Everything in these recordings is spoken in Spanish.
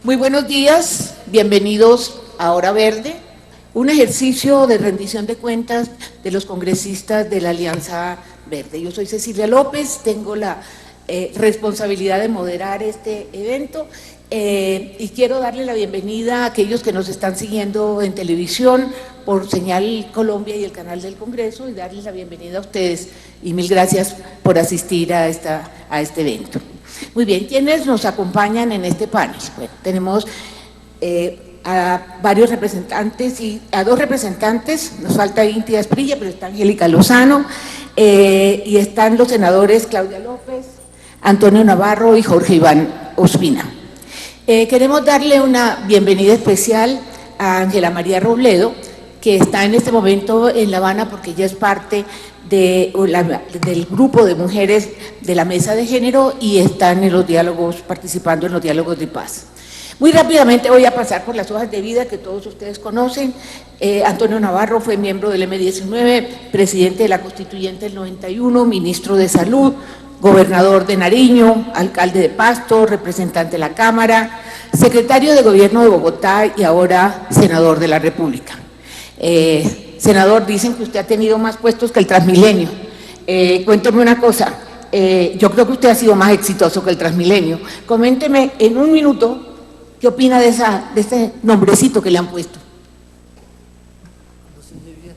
Muy buenos días, bienvenidos a Hora Verde, un ejercicio de rendición de cuentas de los congresistas de la Alianza Verde. Yo soy Cecilia López, tengo la responsabilidad de moderar este evento y quiero darle la bienvenida a aquellos que nos están siguiendo en televisión por Señal Colombia y el canal del Congreso, y darles la bienvenida a ustedes y mil gracias por asistir a este evento. Muy bien, ¿quiénes nos acompañan en este panel? Bueno, tenemos a varios representantes y a dos representantes, nos falta Inti Asprilla, pero está Angélica Lozano, y están los senadores Claudia López, Antonio Navarro y Jorge Iván Ospina. Queremos darle una bienvenida especial a Ángela María Robledo, que está en este momento en La Habana porque ella es parte del grupo de mujeres de la mesa de género y están en los diálogos, participando en los diálogos de paz. Muy rápidamente voy a pasar por las hojas de vida que todos ustedes conocen. Antonio Navarro fue miembro del M19, presidente de la Constituyente del 91, ministro de Salud, gobernador de Nariño, alcalde de Pasto, representante de la Cámara, secretario de Gobierno de Bogotá y ahora senador de la República. Senador, dicen que usted ha tenido más puestos que el Transmilenio. Cuéntame una cosa, yo creo que usted ha sido más exitoso que el Transmilenio. Coménteme en un minuto qué opina de ese nombrecito que le han puesto. No se oye bien,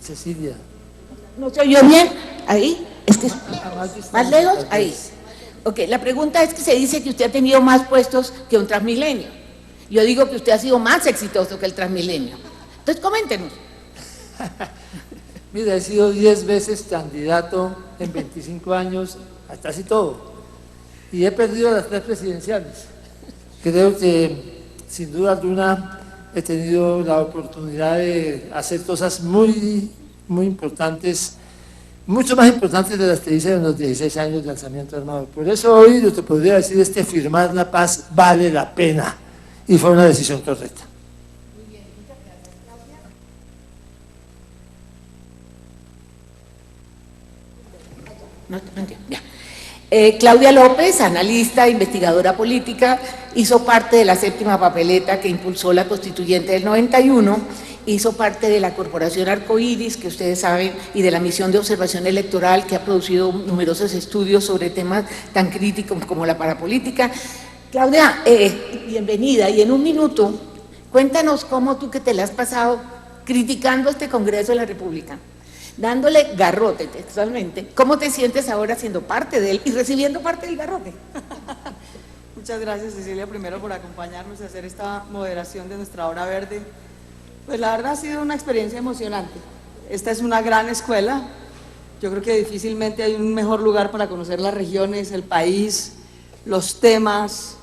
Cecilia. ¿No se oyó bien? Ahí, es que más lejos, ahí. Ok, la pregunta es que se dice que usted ha tenido más puestos que un Transmilenio. Yo digo que usted ha sido más exitoso que el Transmilenio. Entonces, coméntenos. Mira, he sido 10 veces candidato en 25 años, hasta casi todo. Y he perdido las 3 presidenciales. Creo que, sin duda alguna, he tenido la oportunidad de hacer cosas muy importantes, mucho más importantes de las que hice en los 16 años de alzamiento armado. Por eso hoy yo te podría decir, firmar la paz vale la pena. Y fue una decisión correcta. Claudia López, analista, investigadora política, hizo parte de la 7ª papeleta que impulsó la Constituyente del 91, hizo parte de la Corporación Arcoíris, que ustedes saben, y de la Misión de Observación Electoral, que ha producido numerosos estudios sobre temas tan críticos como la parapolítica. Claudia, bienvenida, y en un minuto, cuéntanos cómo tú, que te la has pasado criticando este Congreso de la República, dándole garrote textualmente, ¿cómo te sientes ahora siendo parte de él y recibiendo parte del garrote? Muchas gracias, Cecilia, primero por acompañarnos y hacer esta moderación de nuestra Hora Verde. Pues la verdad ha sido una experiencia emocionante. Esta es una gran escuela. Yo creo que difícilmente hay un mejor lugar para conocer las regiones, el país, los temas,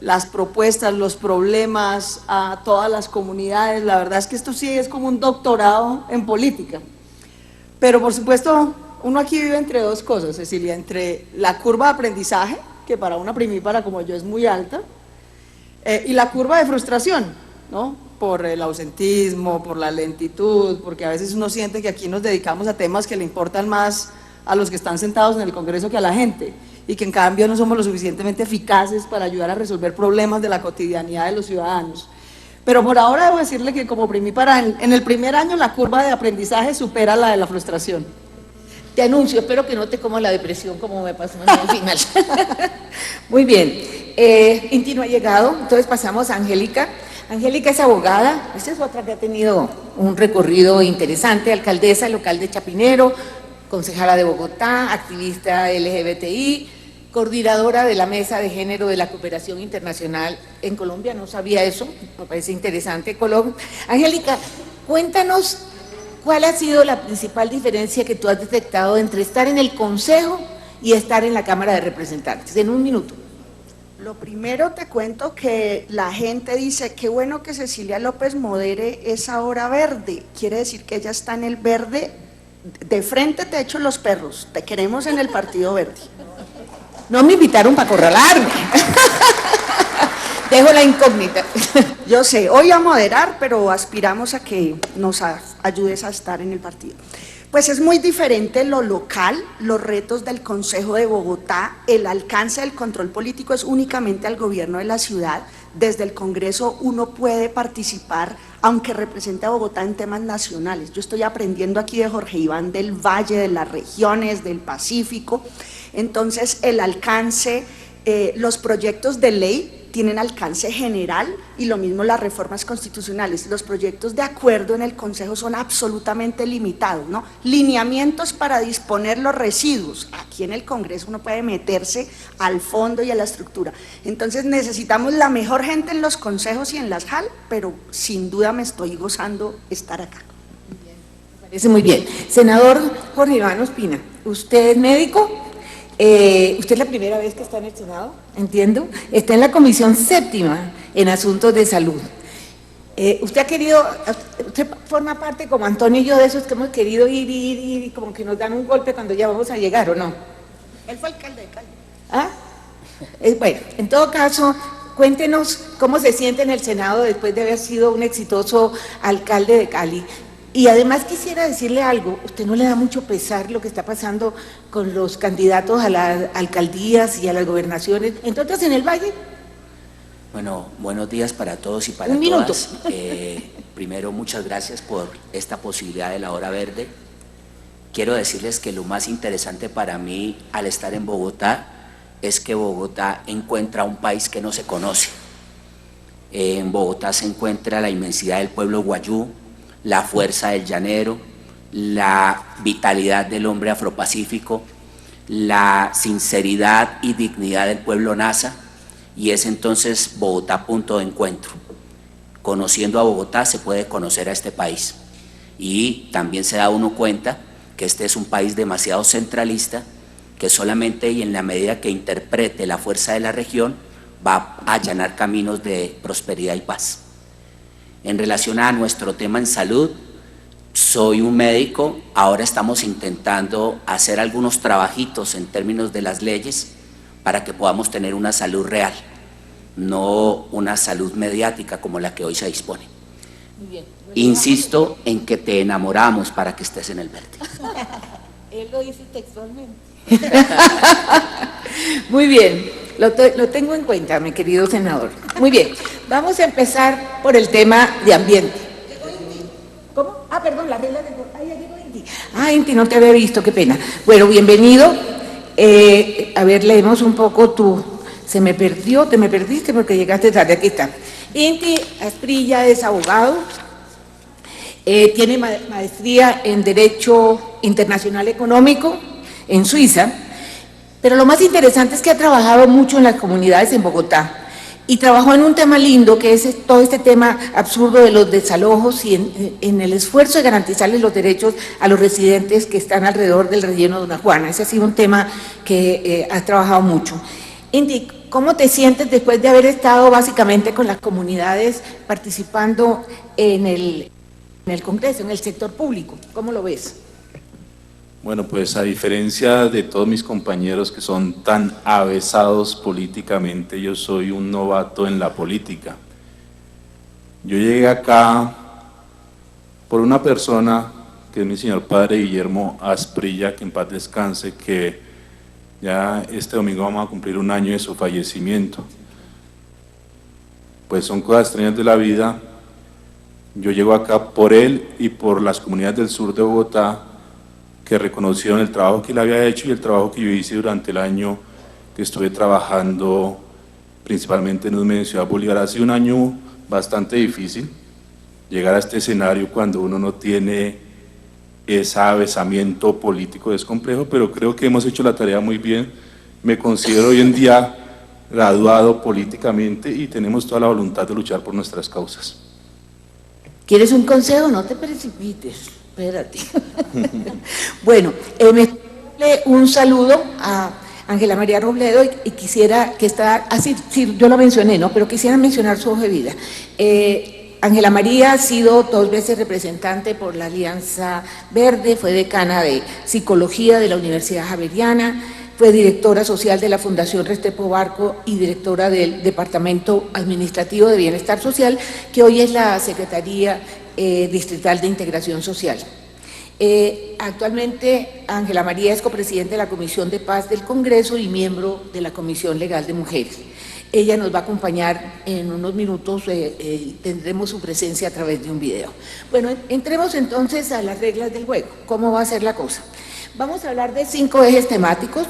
las propuestas, los problemas, a todas las comunidades. La verdad es que esto sí es como un doctorado en política. Pero por supuesto, uno aquí vive entre dos cosas, Cecilia, entre la curva de aprendizaje, que para una primípara como yo es muy alta, y la curva de frustración, ¿no? Por el ausentismo, por la lentitud, porque a veces uno siente que aquí nos dedicamos a temas que le importan más a los que están sentados en el Congreso que a la gente, y que en cambio no somos lo suficientemente eficaces para ayudar a resolver problemas de la cotidianidad de los ciudadanos. Pero por ahora debo decirle que como primípara, en el primer año la curva de aprendizaje supera la de la frustración. Te anuncio, espero que no te coma la depresión como me pasó a mí al final. Muy bien, Inti no ha llegado, entonces pasamos a Angélica. Angélica es abogada, esta es otra que ha tenido un recorrido interesante, alcaldesa local de Chapinero, concejala de Bogotá, activista LGBTI, coordinadora de la Mesa de Género de la Cooperación Internacional en Colombia. No sabía eso, me parece interesante. Angélica, cuéntanos cuál ha sido la principal diferencia que tú has detectado entre estar en el Consejo y estar en la Cámara de Representantes, en un minuto. Lo primero te cuento que la gente dice, qué bueno que Cecilia López modere esa Hora Verde, quiere decir que ella está en el verde, de frente te echo los perros, te queremos en el Partido Verde. No me invitaron para acorralarme. Dejo la incógnita. Yo sé, hoy a moderar, pero aspiramos a que nos ayudes a estar en el partido. Pues es muy diferente lo local, los retos del Consejo de Bogotá, el alcance del control político es únicamente al gobierno de la ciudad. desde el Congreso uno puede participar, aunque represente a Bogotá en temas nacionales. Yo estoy aprendiendo aquí de Jorge Iván del Valle, de las regiones, del Pacífico. Entonces, el alcance, los proyectos de ley tienen alcance general y lo mismo las reformas constitucionales. Los proyectos de acuerdo en el Consejo son absolutamente limitados, ¿no? Lineamientos para disponer los residuos. Aquí en el Congreso uno puede meterse al fondo y a la estructura. Entonces necesitamos la mejor gente en los consejos y en las JAL, pero sin duda me estoy gozando estar acá. Me parece muy bien. Senador Jorge Iván Ospina, ¿usted es médico? Usted es la primera vez que está en el Senado, entiendo. Está en la Comisión Séptima en Asuntos de Salud. Usted ha querido, usted forma parte como Antonio y yo de esos que hemos querido ir y como que nos dan un golpe cuando ya vamos a llegar, ¿o no? Él fue alcalde de Cali. ¿Ah? Bueno, en todo caso, cuéntenos cómo se siente en el Senado después de haber sido un exitoso alcalde de Cali. Y además quisiera decirle algo, usted no le da mucho pesar lo que está pasando con los candidatos a las alcaldías y a las gobernaciones, entre otras en el Valle. Bueno, buenos días para todos y para Un minuto. todas. Primero, muchas gracias por esta posibilidad de la hora verde. Quiero decirles que lo más interesante para mí al estar en Bogotá es que Bogotá encuentra un país que no se conoce. En Bogotá se encuentra la inmensidad del pueblo guayú, la fuerza del llanero, la vitalidad del hombre afropacífico, la sinceridad y dignidad del pueblo nasa, y es entonces Bogotá punto de encuentro. Conociendo a Bogotá se puede conocer a este país, y también se da uno cuenta que este es un país demasiado centralista, que solamente y en la medida que interprete la fuerza de la región va a allanar caminos de prosperidad y paz. En relación a nuestro tema en salud, soy un médico, ahora estamos intentando hacer algunos trabajitos en términos de las leyes para que podamos tener una salud real, no una salud mediática como la que hoy se dispone. Muy bien. Insisto en que te enamoramos para que estés en el verde. Él lo dice textualmente. Muy bien, lo tengo en cuenta, mi querido senador. Muy bien, vamos a empezar por el tema de ambiente. ¿Cómo? Ah, perdón, la regla de... Ay, ya llegó Inti. Ah, Inti, no te había visto, qué pena. Bueno, bienvenido. A ver, leemos un poco tu... Se me perdió, te me perdiste porque llegaste tarde, aquí está. Inti Asprilla es abogado, tiene maestría en Derecho Internacional Económico en Suiza, pero lo más interesante es que ha trabajado mucho en las comunidades en Bogotá y trabajó en un tema lindo que es todo este tema absurdo de los desalojos y en el esfuerzo de garantizarles los derechos a los residentes que están alrededor del relleno de Dona Juana. Ese ha sido un tema que has trabajado mucho. Inti, ¿cómo te sientes después de haber estado básicamente con las comunidades participando en el Congreso, en el sector público? ¿Cómo lo ves? Bueno, pues a diferencia de todos mis compañeros que son tan avesados políticamente, yo soy un novato en la política. Yo llegué acá por una persona que es mi señor padre Guillermo Asprilla, que en paz descanse, que ya este domingo vamos a cumplir un año de su fallecimiento. Pues son cosas extrañas de la vida. Yo llego acá por él y por las comunidades del sur de Bogotá, que reconocieron el trabajo que él había hecho y el trabajo que yo hice durante el año que estuve trabajando principalmente en un medio de Ciudad Bolívar. Ha sido un año bastante difícil llegar a este escenario cuando uno no tiene ese avesamiento político, es complejo, pero creo que hemos hecho la tarea muy bien. Me considero hoy en día graduado políticamente y tenemos toda la voluntad de luchar por nuestras causas. ¿Quieres un consejo? No te precipites, espérate. Bueno, me darle un saludo a Ángela María Robledo y quisiera que está, así, sí, yo lo mencioné, ¿no? Pero quisiera mencionar su hoja de vida. Ángela María ha sido 2 veces representante por la Alianza Verde, fue decana de Psicología de la Universidad Javeriana, fue directora social de la Fundación Restrepo Barco y directora del Departamento Administrativo de Bienestar Social, que hoy es la Secretaría Distrital de Integración Social. Actualmente Ángela María es copresidente de la Comisión de Paz del Congreso y miembro de la Comisión Legal de Mujeres. Ella nos va a acompañar en unos minutos, tendremos su presencia a través de un video. Bueno, entremos entonces a las reglas del juego. ¿Cómo va a ser la cosa? Vamos a hablar de 5 ejes temáticos.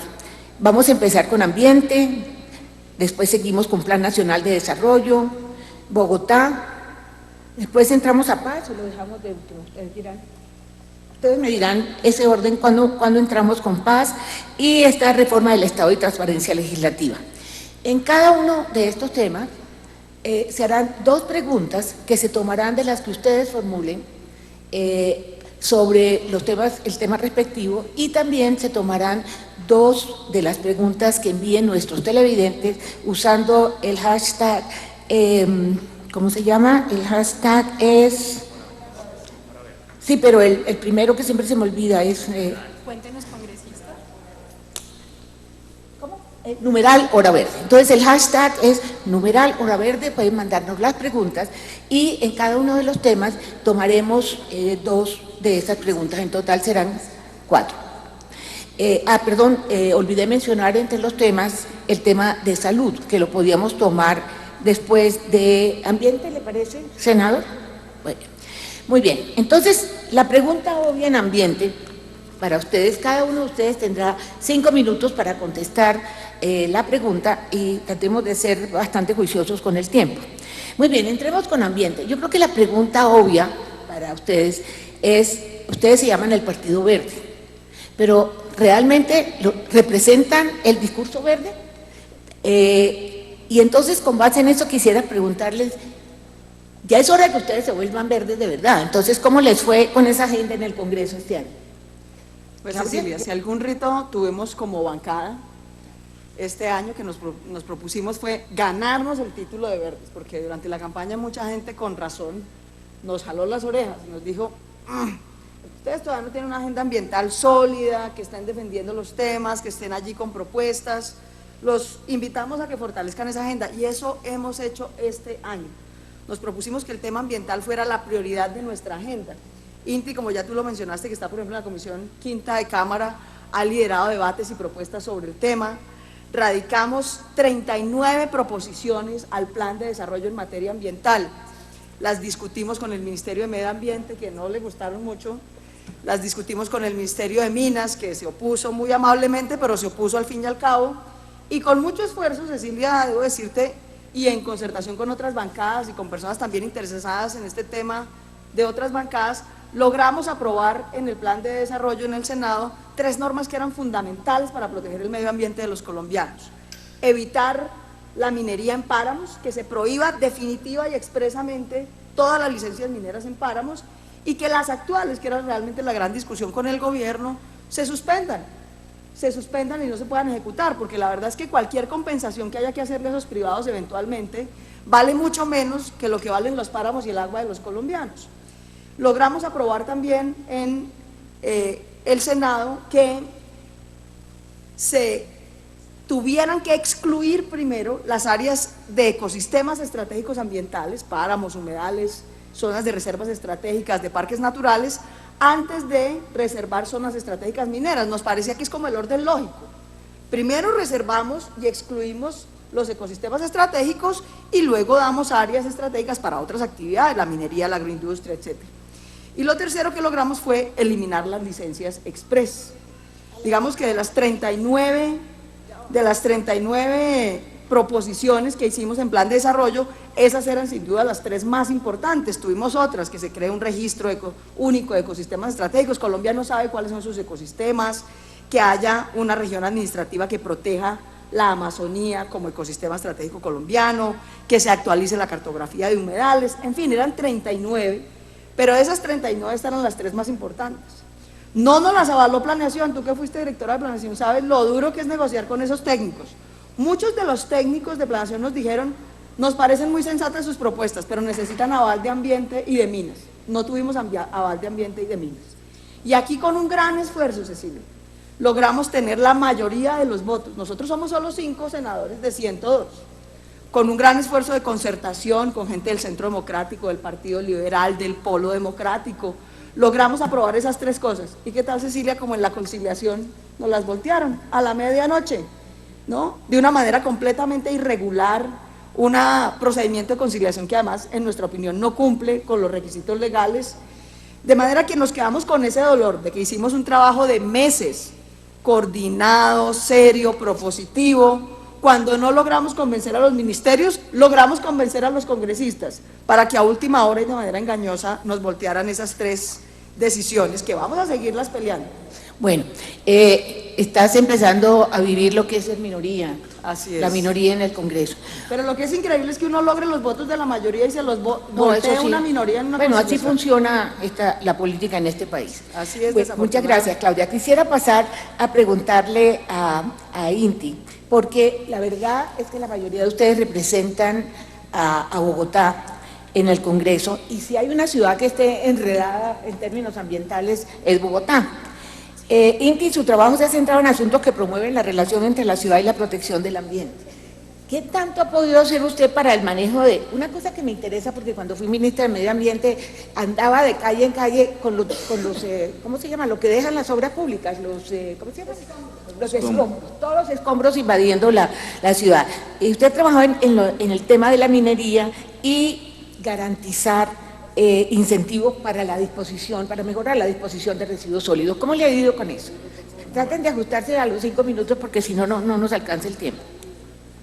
Vamos a empezar con ambiente, después seguimos con Plan Nacional de Desarrollo, Bogotá, después entramos a paz o lo dejamos de último, ustedes me dirán ese orden cuando entramos con paz y esta reforma del Estado y transparencia legislativa. En cada uno de estos temas se harán 2 preguntas que se tomarán de las que ustedes formulen sobre los temas, el tema respectivo, y también se tomarán 2 de las preguntas que envíen nuestros televidentes usando el hashtag, ¿cómo se llama? El hashtag es... Sí, pero el primero que siempre se me olvida es... Cuéntenos, congresista. ¿Cómo? Numeral hora verde. Entonces el hashtag es numeral hora verde, pueden mandarnos las preguntas y en cada uno de los temas tomaremos 2 de esas preguntas, en total serán 4. Olvidé mencionar entre los temas el tema de salud, que lo podíamos tomar después de ambiente, ¿le parece, senador? Bueno, muy bien, entonces la pregunta obvia en ambiente, para ustedes, cada uno de ustedes tendrá 5 minutos para contestar la pregunta y tratemos de ser bastante juiciosos con el tiempo. Muy bien, entremos con ambiente. Yo creo que la pregunta obvia para ustedes es, ustedes se llaman el Partido Verde, pero ¿realmente representan el discurso verde? Y entonces, con base en eso, quisiera preguntarles, ya es hora de que ustedes se vuelvan verdes de verdad, entonces, ¿cómo les fue con esa agenda en el Congreso este año? Pues Cecilia, si algún reto tuvimos como bancada este año que nos propusimos fue ganarnos el título de verdes, porque durante la campaña mucha gente con razón nos jaló las orejas y nos dijo, ustedes todavía no tienen una agenda ambiental sólida, que estén defendiendo los temas, que estén allí con propuestas. Los invitamos a que fortalezcan esa agenda y eso hemos hecho este año. Nos propusimos que el tema ambiental fuera la prioridad de nuestra agenda. INTI, como ya tú lo mencionaste, que está por ejemplo en la Comisión Quinta de Cámara, ha liderado debates y propuestas sobre el tema. Radicamos 39 proposiciones al Plan de Desarrollo en materia ambiental. Las discutimos con el Ministerio de Medio Ambiente, que no le gustaron mucho. Las discutimos con el Ministerio de Minas, que se opuso muy amablemente, pero se opuso al fin y al cabo. Y con mucho esfuerzo, Cecilia, debo decirte, y en concertación con otras bancadas y con personas también interesadas en este tema de otras bancadas, logramos aprobar en el Plan de Desarrollo en el Senado 3 normas que eran fundamentales para proteger el medio ambiente de los colombianos. Evitar la minería en páramos, que se prohíba definitiva y expresamente todas las licencias mineras en páramos y que las actuales, que era realmente la gran discusión con el gobierno, se suspendan y no se puedan ejecutar, porque la verdad es que cualquier compensación que haya que hacerle a esos privados eventualmente vale mucho menos que lo que valen los páramos y el agua de los colombianos. Logramos aprobar también en el Senado que se tuvieran que excluir primero las áreas de ecosistemas estratégicos ambientales, páramos, humedales, zonas de reservas estratégicas, de parques naturales, antes de reservar zonas estratégicas mineras. Nos parecía que es como el orden lógico. Primero reservamos y excluimos los ecosistemas estratégicos y luego damos áreas estratégicas para otras actividades, la minería, la agroindustria, etc. Y lo tercero que logramos fue eliminar las licencias express. Digamos que de las 39 proposiciones que hicimos en Plan de Desarrollo, esas eran sin duda las 3 más importantes. Tuvimos otras, que se cree un registro único de ecosistemas estratégicos. Colombia no sabe cuáles son sus ecosistemas, que haya una región administrativa que proteja la Amazonía como ecosistema estratégico colombiano, que se actualice la cartografía de humedales, en fin, eran 39, pero esas 39 eran las 3 más importantes. No nos las avaló Planeación. Tú que fuiste directora de Planeación sabes lo duro que es negociar con esos técnicos. Muchos de los técnicos de Planeación nos dijeron, nos parecen muy sensatas sus propuestas, pero necesitan aval de ambiente y de minas. No tuvimos aval de ambiente y de minas. Y aquí con un gran esfuerzo, Cecilia, logramos tener la mayoría de los votos. Nosotros somos solo 5 senadores de 102. Con un gran esfuerzo de concertación con gente del Centro Democrático, del Partido Liberal, del Polo Democrático, logramos aprobar esas 3 cosas. ¿Y qué tal, Cecilia, como en la conciliación nos las voltearon a la medianoche? ¿no? De una manera completamente irregular, un procedimiento de conciliación que además, en nuestra opinión, no cumple con los requisitos legales, de manera que nos quedamos con ese dolor de que hicimos un trabajo de meses, coordinado, serio, propositivo. Cuando no logramos convencer a los ministerios, logramos convencer a los congresistas para que a última hora y de manera engañosa nos voltearan esas 3 decisiones que vamos a seguirlas peleando. Bueno, estás empezando a vivir lo que es ser minoría. Así es. La minoría en el Congreso. Pero lo que es increíble es que uno logre los votos de la mayoría y se los No, voltee eso sí. una minoría en una Bueno, así constitución. funciona la política en este país. Así es, Pues, muchas gracias, Claudia. Quisiera pasar a preguntarle a Inti, porque la verdad es que la mayoría de ustedes representan a Bogotá en el Congreso, y si hay una ciudad que esté enredada en términos ambientales es Bogotá. Inti, su trabajo se ha centrado en asuntos que promueven la relación entre la ciudad y la protección del ambiente. ¿Qué tanto ha podido hacer usted para el manejo de una cosa que me interesa? Porque cuando fui ministra de Medio Ambiente andaba de calle en calle con los ¿cómo se llama? Lo que dejan las obras públicas, ¿cómo se llama? Los escombros, todos los escombros invadiendo la ciudad. Y usted trabajaba en el tema de la minería y garantizar incentivos para la disposición, para mejorar la disposición de residuos sólidos. ¿Cómo le ha ido con eso? Traten de ajustarse a los 5 minutos porque si no, no nos alcanza el tiempo.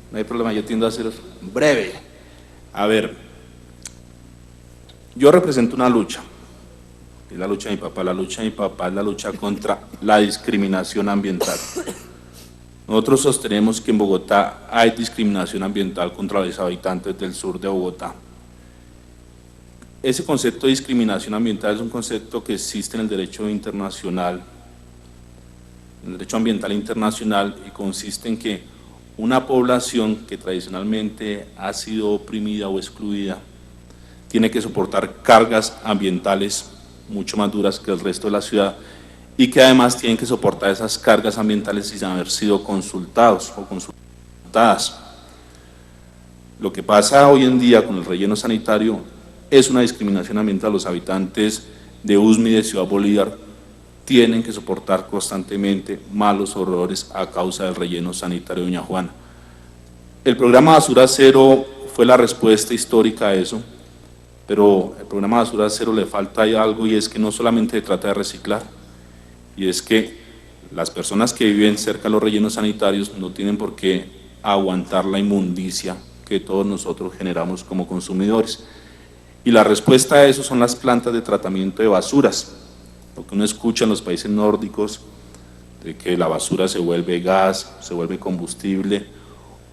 No hay problema, yo tiendo a ser breve. A ver, yo represento una lucha, es la lucha de mi papá. La lucha de mi papá es la lucha contra la discriminación ambiental. Nosotros sostenemos que en Bogotá hay discriminación ambiental contra los habitantes del sur de Bogotá. Ese concepto de discriminación ambiental es un concepto que existe en el derecho internacional, en el derecho ambiental internacional, y consiste en que una población que tradicionalmente ha sido oprimida o excluida tiene que soportar cargas ambientales mucho más duras que el resto de la ciudad, y que además tienen que soportar esas cargas ambientales sin haber sido consultados o consultadas. Lo que pasa hoy en día con el relleno sanitario es una discriminación ambiental. Los habitantes de Usme y de Ciudad Bolívar tienen que soportar constantemente malos horrores a causa del relleno sanitario de Doña Juana. El programa Basura Cero fue la respuesta histórica a eso, pero el programa Basura Cero le falta algo, y es que no solamente se trata de reciclar, y es que las personas que viven cerca de los rellenos sanitarios no tienen por qué aguantar la inmundicia que todos nosotros generamos como consumidores. Y la respuesta a eso son las plantas de tratamiento de basuras. Lo que uno escucha en los países nórdicos, de que la basura se vuelve gas, se vuelve combustible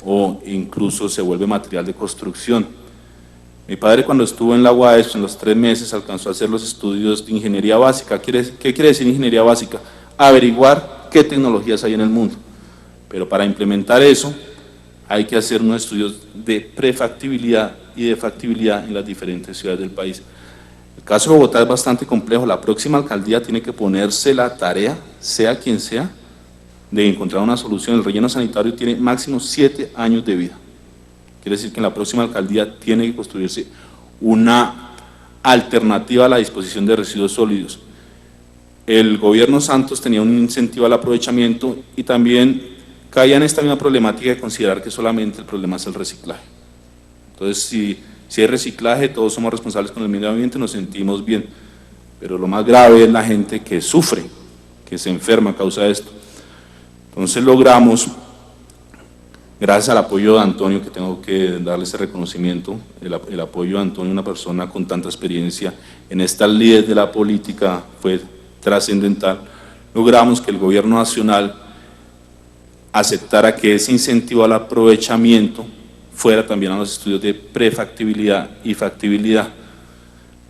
o incluso se vuelve material de construcción. Mi padre, cuando estuvo en la UAS, en los 3 meses alcanzó a hacer los estudios de ingeniería básica. ¿Qué quiere decir ingeniería básica? Averiguar qué tecnologías hay en el mundo. Pero para implementar eso hay que hacer unos estudios de prefactibilidad y de factibilidad en las diferentes ciudades del país. El caso de Bogotá es bastante complejo. La próxima alcaldía tiene que ponerse la tarea, sea quien sea, de encontrar una solución. El relleno sanitario tiene máximo 7 años de vida. Quiere decir que en la próxima alcaldía tiene que construirse una alternativa a la disposición de residuos sólidos. El gobierno Santos tenía un incentivo al aprovechamiento y también caía en esta misma problemática de considerar que solamente el problema es el reciclaje. Entonces, si hay reciclaje, todos somos responsables con el medio ambiente, nos sentimos bien, pero lo más grave es la gente que sufre, que se enferma a causa de esto. Entonces logramos, gracias al apoyo de Antonio, que tengo que darle ese reconocimiento, el apoyo de Antonio, una persona con tanta experiencia en estas líderes de la política, fue trascendental. Logramos que el gobierno nacional aceptara que ese incentivo al aprovechamiento fuera también a los estudios de prefactibilidad y factibilidad.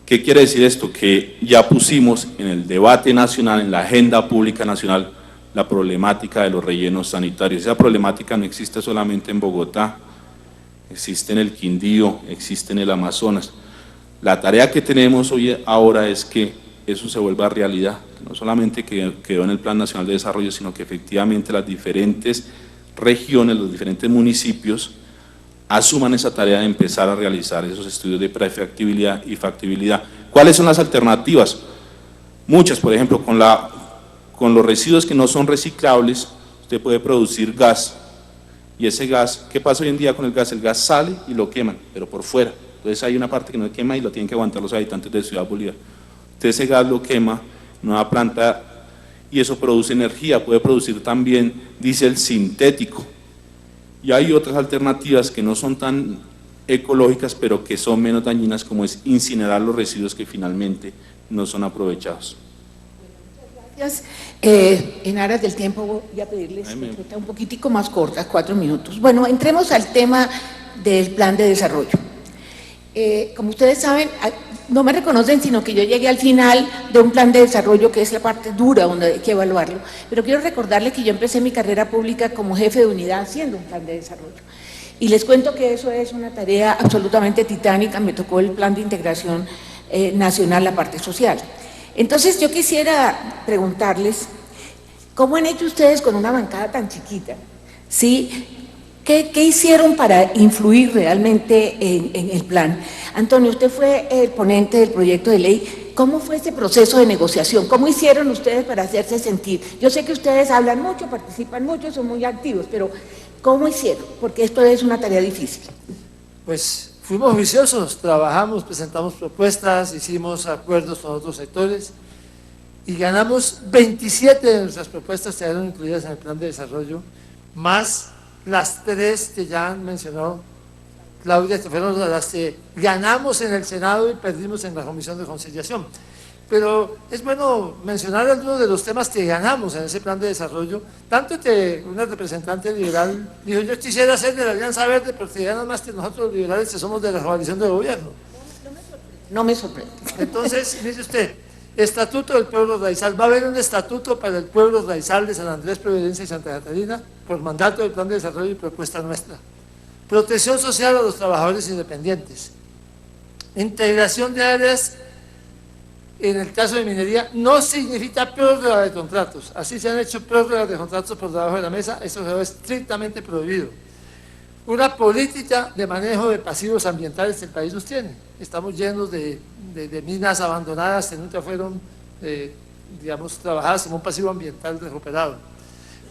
¿Qué quiere decir esto? Que ya pusimos en el debate nacional, en la agenda pública nacional, la problemática de los rellenos sanitarios. Esa problemática no existe solamente en Bogotá, existe en el Quindío, existe en el Amazonas. La tarea que tenemos ahora es que eso se vuelva realidad, no solamente quedó en el Plan Nacional de Desarrollo, sino que efectivamente las diferentes regiones, los diferentes municipios asuman esa tarea de empezar a realizar esos estudios de prefactibilidad y factibilidad. ¿Cuáles son las alternativas? Muchas. Por ejemplo, con los residuos que no son reciclables, usted puede producir gas, Y ese gas, ¿qué pasa hoy en día con el gas? El gas sale y lo queman, pero por fuera. Entonces hay una parte que no se quema y lo tienen que aguantar los habitantes de Ciudad Bolívar. Entonces ese gas lo quema una planta y eso produce energía, puede producir también diésel sintético. Y hay otras alternativas que no son tan ecológicas, pero que son menos dañinas, como es incinerar los residuos que finalmente no son aprovechados. Gracias. En aras del tiempo voy a pedirles que sea un poquitico más corta, 4 minutos. Bueno, entremos al tema del plan de desarrollo. Como ustedes saben, no me reconocen, sino que yo llegué al final de un plan de desarrollo, que es la parte dura donde hay que evaluarlo, pero quiero recordarles que yo empecé mi carrera pública como jefe de unidad haciendo un plan de desarrollo. Y les cuento que eso es una tarea absolutamente titánica, me tocó el plan de integración nacional, la parte social. Entonces yo quisiera preguntarles, ¿cómo han hecho ustedes con una bancada tan chiquita? ¿Sí? ¿Qué hicieron para influir realmente en el plan? Antonio, usted fue el ponente del proyecto de ley. ¿Cómo fue ese proceso de negociación? ¿Cómo hicieron ustedes para hacerse sentir? Yo sé que ustedes hablan mucho, participan mucho, son muy activos, pero ¿cómo hicieron? Porque esto es una tarea difícil. Pues fuimos juiciosos, trabajamos, presentamos propuestas, hicimos acuerdos con otros sectores y ganamos 27 de nuestras propuestas, que quedaron incluidas en el plan de desarrollo, más las 3 que ya han mencionado Claudia, que fueron las que ganamos en el Senado y perdimos en la Comisión de Conciliación. Pero es bueno mencionar algunos de los temas que ganamos en ese plan de desarrollo, tanto que una representante liberal dijo, yo quisiera ser de la Alianza Verde porque ganan más que nosotros los liberales que somos de la coalición de gobierno. No me sorprende. Entonces, dice usted, Estatuto del Pueblo Raizal, va a haber un estatuto para el pueblo raizal de San Andrés, Providencia y Santa Catarina, por mandato del plan de desarrollo y propuesta nuestra. Protección social a los trabajadores independientes. Integración de áreas, en el caso de minería, no significa prórroga de contratos. Así se han hecho prórrogas de contratos por debajo de la mesa, eso quedó estrictamente prohibido. Una política de manejo de pasivos ambientales que el país nos tiene. Estamos llenos de minas abandonadas que nunca fueron, digamos, trabajadas como un pasivo ambiental recuperado.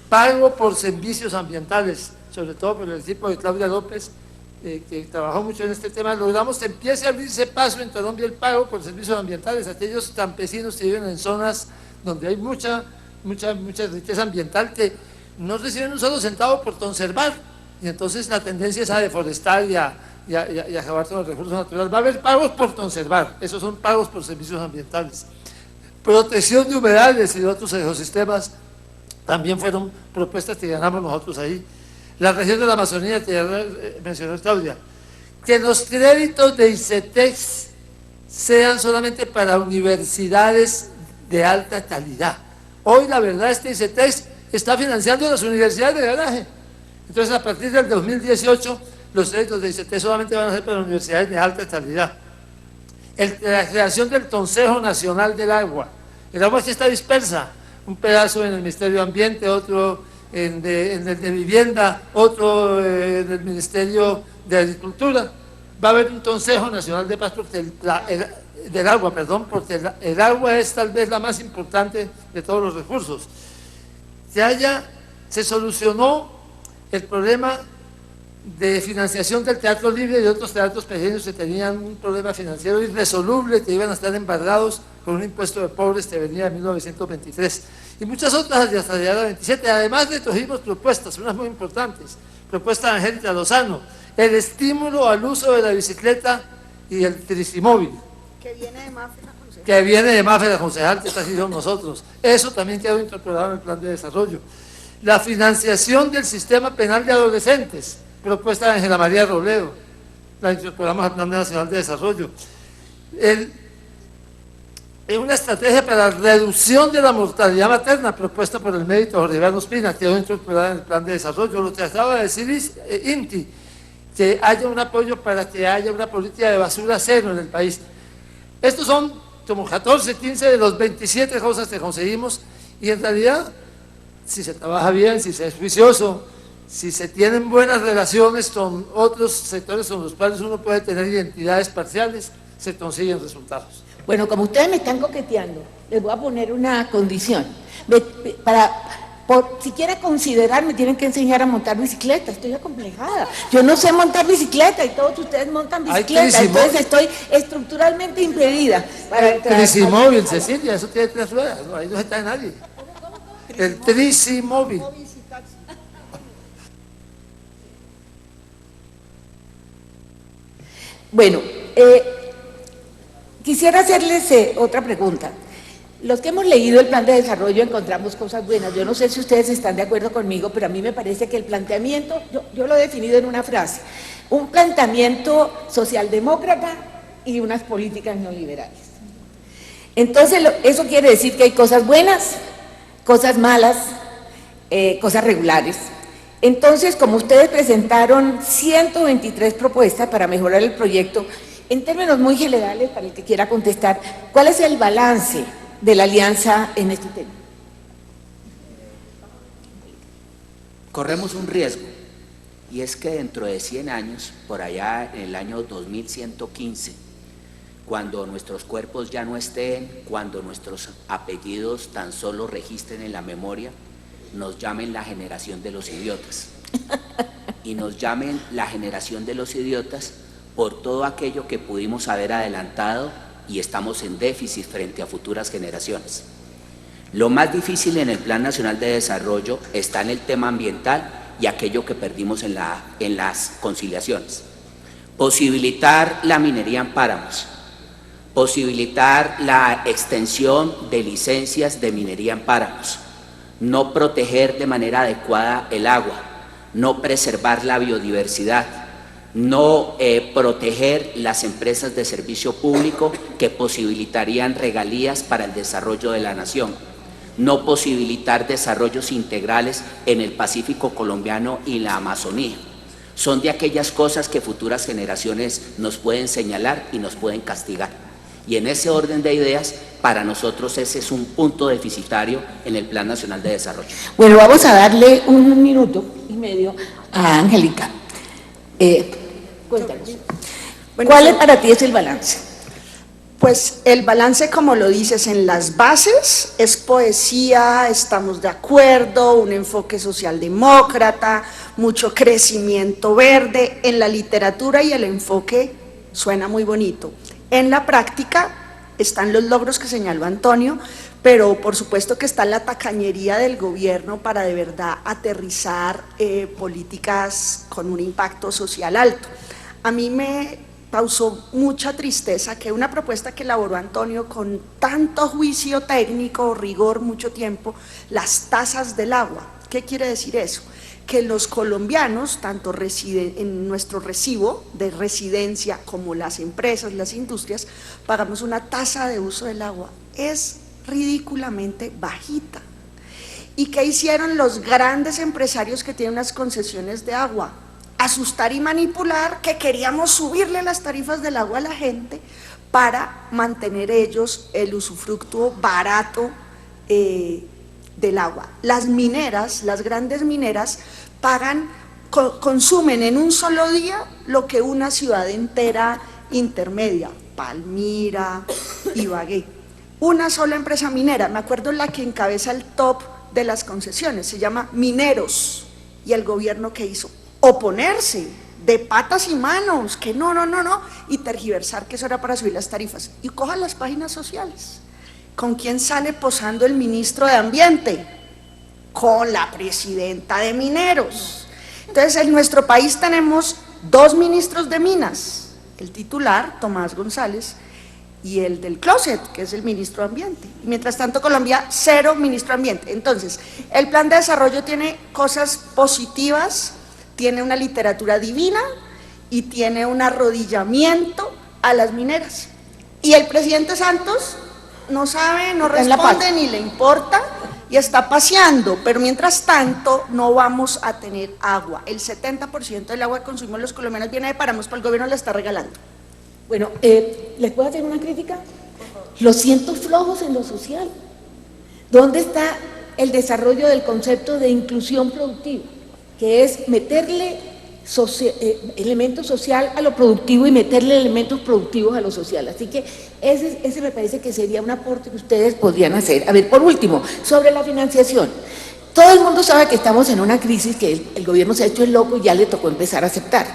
Pago por servicios ambientales, sobre todo por el equipo de Claudia López, que trabajó mucho en este tema. Logramos que empiece a abrirse paso en Colombia el pago por servicios ambientales. Aquellos campesinos que viven en zonas donde hay mucha riqueza ambiental, que no reciben un solo centavo por conservar. Y entonces la tendencia es a deforestar y a acabar con los recursos naturales. Va a haber pagos por conservar, esos son pagos por servicios ambientales. Protección de humedales y de otros ecosistemas también fueron propuestas que ganamos nosotros ahí. La región de la Amazonía, que ya mencionó Claudia, que los créditos de ICETEX sean solamente para universidades de alta calidad. Hoy la verdad es que ICETEX está financiando las universidades de garaje. Entonces, a partir del 2018, los créditos de ICT solamente van a ser para universidades de alta calidad. La creación del Consejo Nacional del Agua. El agua sí está dispersa, un pedazo en el Ministerio de Ambiente, otro en el de Vivienda, otro en el Ministerio de Agricultura. Va a haber un Consejo Nacional de Paz del Agua, porque el agua es tal vez la más importante de todos los recursos. Se solucionó el problema de financiación del Teatro Libre y de otros teatros pequeños que tenían un problema financiero irresoluble, que iban a estar embargados con un impuesto de pobres que venía de 1923. Y muchas otras de hasta el 27. Además le trajimos propuestas, unas muy importantes. Propuesta de Angélica Lozano, el estímulo al uso de la bicicleta y el tricimóvil. Que viene de Mafe la concejal. Que viene de Mafe la concejal, que está aquí con nosotros. Eso también quedó incorporado en el plan de desarrollo. La financiación del sistema penal de adolescentes, propuesta de Ángela María Robledo, la incorporamos al Plan Nacional de Desarrollo. Una estrategia para la reducción de la mortalidad materna, propuesta por el médico Jorge Iván Ospina, quedó incorporada en el Plan de Desarrollo. Lo que acaba de decir INTI, que haya un apoyo para que haya una política de basura cero en el país. Estos son como 14, 15 de los 27 cosas que conseguimos, y en realidad, si se trabaja bien, si se es juicioso, si se tienen buenas relaciones con otros sectores con los cuales uno puede tener identidades parciales, se consiguen resultados. Bueno, como ustedes me están coqueteando, les voy a poner una condición. Por siquiera considerar, me tienen que enseñar a montar bicicleta, estoy acomplejada. Yo no sé montar bicicleta y todos ustedes montan bicicleta, entonces estoy estructuralmente impedida para el trisimóvil, Cecilia, eso tiene 3 ruedas, no, ahí no está nadie. El trisimóvil. Bueno, quisiera hacerles otra pregunta. Los que hemos leído el plan de desarrollo encontramos cosas buenas. Yo no sé si ustedes están de acuerdo conmigo, pero a mí me parece que el planteamiento, yo lo he definido en una frase, un planteamiento socialdemócrata y unas políticas neoliberales. Entonces, eso quiere decir que hay cosas buenas, cosas malas, cosas regulares. Entonces, como ustedes presentaron 123 propuestas para mejorar el proyecto, en términos muy generales, para el que quiera contestar, ¿cuál es el balance de la alianza en este tema? Corremos un riesgo, y es que dentro de 100 años, por allá en el año 2115, cuando nuestros cuerpos ya no estén, cuando nuestros apellidos tan solo registren en la memoria, nos llamen la generación de los idiotas. Y nos llamen la generación de los idiotas por todo aquello que pudimos haber adelantado y estamos en déficit frente a futuras generaciones. Lo más difícil en el Plan Nacional de Desarrollo está en el tema ambiental y aquello que perdimos en las conciliaciones. Posibilitar la minería en páramos, posibilitar la extensión de licencias de minería en páramos, no proteger de manera adecuada el agua, no preservar la biodiversidad, no proteger las empresas de servicio público que posibilitarían regalías para el desarrollo de la nación, no posibilitar desarrollos integrales en el Pacífico colombiano y la Amazonía. Son de aquellas cosas que futuras generaciones nos pueden señalar y nos pueden castigar. Y en ese orden de ideas, para nosotros ese es un punto deficitario en el Plan Nacional de Desarrollo. Bueno, vamos a darle 1 minuto y medio a Angélica. Cuéntanos, Bueno, ¿cuál para ti es el balance? Pues el balance, como lo dices, en las bases es poesía, estamos de acuerdo, un enfoque socialdemócrata, mucho crecimiento verde. En la literatura y el enfoque suena muy bonito. En la práctica están los logros que señaló Antonio, pero por supuesto que está la tacañería del gobierno para de verdad aterrizar políticas con un impacto social alto. A mí me causó mucha tristeza que una propuesta que elaboró Antonio con tanto juicio técnico, rigor, mucho tiempo, las tasas del agua. ¿Qué quiere decir eso? Que los colombianos, tanto en nuestro recibo de residencia como las empresas, las industrias, pagamos una tasa de uso del agua. Es ridículamente bajita. ¿Y qué hicieron los grandes empresarios que tienen unas concesiones de agua? Asustar y manipular que queríamos subirle las tarifas del agua a la gente para mantener ellos el usufructo barato del agua. Las mineras, las grandes mineras, consumen en un solo día lo que una ciudad entera intermedia, Palmira, Ibagué. Una sola empresa minera, me acuerdo la que encabeza el top de las concesiones, se llama Mineros, y el gobierno ¿qué hizo? Oponerse de patas y manos, que no, y tergiversar que eso era para subir las tarifas. Y cojan las páginas sociales. ¿Con quién sale posando el ministro de Ambiente? Con la presidenta de Mineros. Entonces, en nuestro país tenemos 2 ministros de Minas, el titular, Tomás González, y el del closet, que es el ministro de Ambiente. Y mientras tanto, Colombia, 0 ministro de Ambiente. Entonces, el plan de desarrollo tiene cosas positivas, tiene una literatura divina y tiene un arrodillamiento a las mineras. Y el presidente Santos no sabe, no responde, ni le importa y está paseando, pero mientras tanto no vamos a tener agua. El 70% del agua que consumimos los colombianos viene de páramos, pero el gobierno la está regalando. Bueno, ¿les puedo hacer una crítica? Los siento flojos en lo social. ¿Dónde está el desarrollo del concepto de inclusión productiva? Que es meterle elemento social a lo productivo y meterle elementos productivos a lo social. Así que ese me parece que sería un aporte que ustedes podrían hacer. A ver, por último, sobre la financiación. Todo el mundo sabe que estamos en una crisis que el gobierno se ha hecho el loco y ya le tocó empezar a aceptar.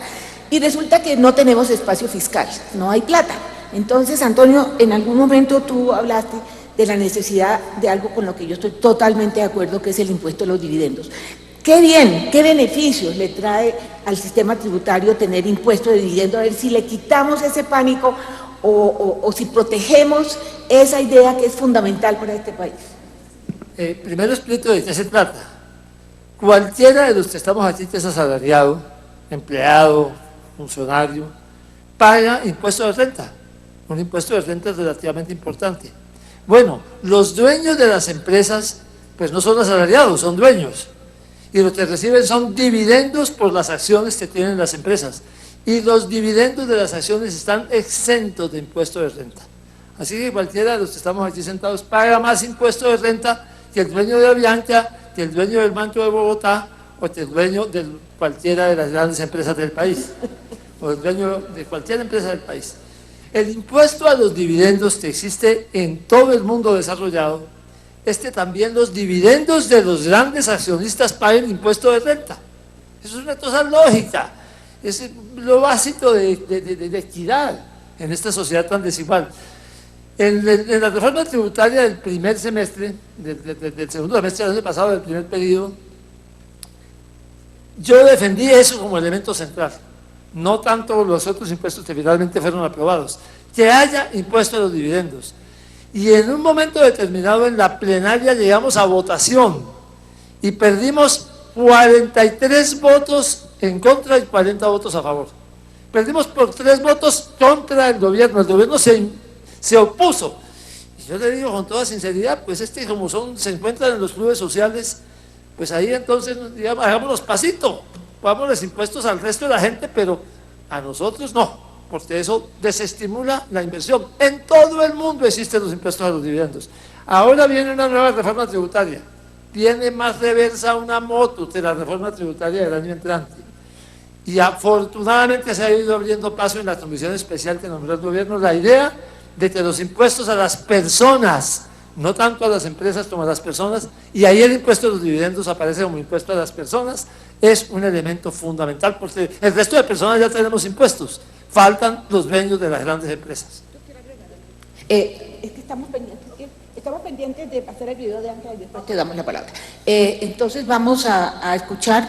Y resulta que no tenemos espacio fiscal, no hay plata. Entonces, Antonio, en algún momento tú hablaste de la necesidad de algo con lo que yo estoy totalmente de acuerdo, que es el impuesto a los dividendos. Qué bien, qué beneficios le trae al sistema tributario tener impuesto de dividendos, a ver si le quitamos ese pánico o si protegemos esa idea que es fundamental para este país. Primero explico de qué se trata. Cualquiera de los que estamos aquí que es asalariado, empleado, funcionario, paga impuesto de renta. Un impuesto de renta relativamente importante. Bueno, los dueños de las empresas, pues no son asalariados, son dueños. Y lo que reciben son dividendos por las acciones que tienen las empresas. Y los dividendos de las acciones están exentos de impuesto de renta. Así que cualquiera de los que estamos aquí sentados paga más impuesto de renta que el dueño de Avianca, que el dueño del Banco de Bogotá o que el dueño de cualquiera de las grandes empresas del país, o el dueño de cualquier empresa del país. El impuesto a los dividendos que existe en todo el mundo desarrollado es que también los dividendos de los grandes accionistas paguen impuesto de renta. Eso es una cosa lógica, es lo básico de equidad en esta sociedad tan desigual. En la reforma tributaria del primer semestre, del segundo semestre del año pasado, del primer periodo, yo defendí eso como elemento central, no tanto los otros impuestos que finalmente fueron aprobados, que haya impuesto a los dividendos. Y en un momento determinado en la plenaria llegamos a votación y perdimos 43 votos en contra y 40 votos a favor. Perdimos por 3 votos contra el gobierno se opuso. Y yo le digo con toda sinceridad, pues como se encuentran en los clubes sociales, pues ahí entonces, digamos, hagámonos pasito, pongámosles impuestos al resto de la gente, pero a nosotros no, porque eso desestimula la inversión. En todo el mundo existen los impuestos a los dividendos. Ahora viene una nueva reforma tributaria, tiene más reversa una moto que la reforma tributaria del año entrante. Y afortunadamente se ha ido abriendo paso en la comisión especial que nombró el gobierno la idea de que los impuestos a las personas, no tanto a las empresas como a las personas, y ahí el impuesto a los dividendos aparece como impuesto a las personas, es un elemento fundamental, porque el resto de personas ya tenemos impuestos, faltan los dueños de las grandes empresas. Es que estamos pendientes de pasar el video de Ángela y después te damos la palabra. Entonces vamos a escuchar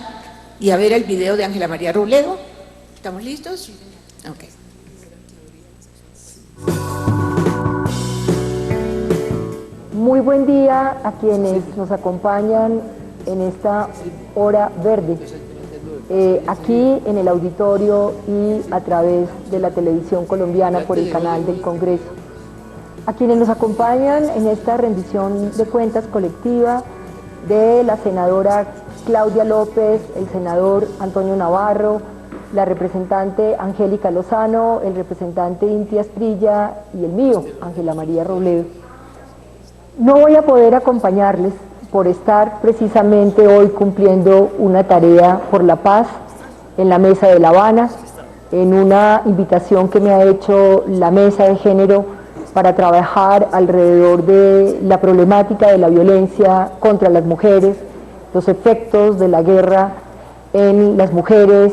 y a ver el video de Ángela María Robledo. ¿Estamos listos? Ok. Muy buen día a quienes nos acompañan en esta hora verde, aquí en el auditorio y a través de la televisión colombiana por el canal del Congreso. A quienes nos acompañan en esta rendición de cuentas colectiva de la senadora Claudia López, el senador Antonio Navarro, la representante Angélica Lozano, el representante Inti Asprilla y el mío, Ángela María Robledo. No voy a poder acompañarles por estar precisamente hoy cumpliendo una tarea por la paz en la Mesa de La Habana, en una invitación que me ha hecho la Mesa de Género para trabajar alrededor de la problemática de la violencia contra las mujeres, los efectos de la guerra en las mujeres,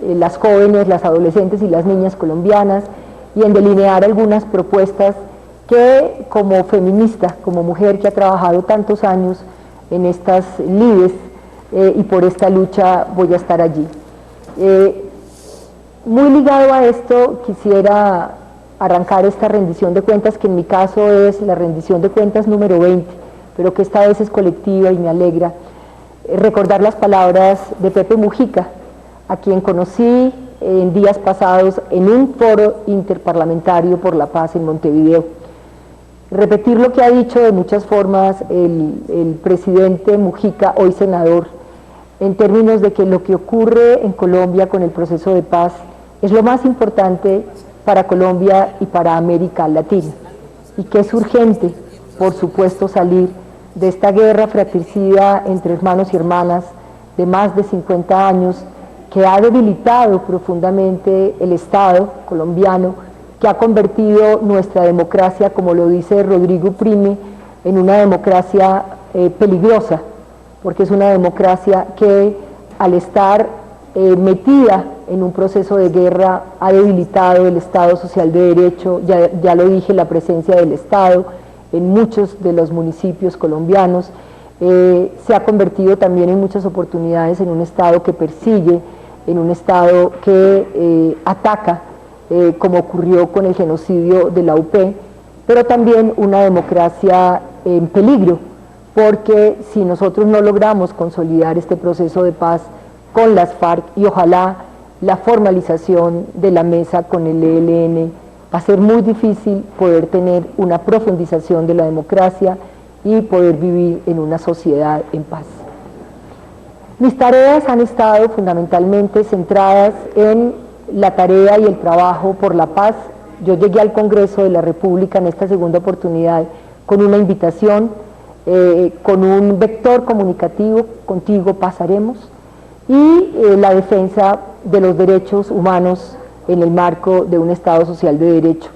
las jóvenes, las adolescentes y las niñas colombianas, y en delinear algunas propuestas que como feminista, como mujer que ha trabajado tantos años en estas lides y por esta lucha voy a estar allí. Muy ligado a esto quisiera arrancar esta rendición de cuentas, que en mi caso es la rendición de cuentas número 20, pero que esta vez es colectiva y me alegra, recordar las palabras de Pepe Mujica, a quien conocí en días pasados en un foro interparlamentario por la paz en Montevideo. Repetir lo que ha dicho de muchas formas el presidente Mujica, hoy senador, en términos de que lo que ocurre en Colombia con el proceso de paz es lo más importante para Colombia y para América Latina, y que es urgente, por supuesto, salir de esta guerra fratricida entre hermanos y hermanas de más de 50 años, que ha debilitado profundamente el Estado colombiano, que ha convertido nuestra democracia, como lo dice Rodrigo Primi, en una democracia peligrosa, porque es una democracia que al estar metida en un proceso de guerra ha debilitado el Estado social de derecho, ya lo dije, la presencia del Estado en muchos de los municipios colombianos, se ha convertido también en muchas oportunidades en un Estado que persigue, en un Estado que ataca, como ocurrió con el genocidio de la UP, pero también una democracia en peligro, porque si nosotros no logramos consolidar este proceso de paz con las FARC y ojalá la formalización de la mesa con el ELN, va a ser muy difícil poder tener una profundización de la democracia y poder vivir en una sociedad en paz. Mis tareas han estado fundamentalmente centradas en la tarea y el trabajo por la paz. Yo llegué al Congreso de la República en esta segunda oportunidad con una invitación, con un vector comunicativo, contigo pasaremos, y la defensa de los derechos humanos en el marco de un Estado social de derecho.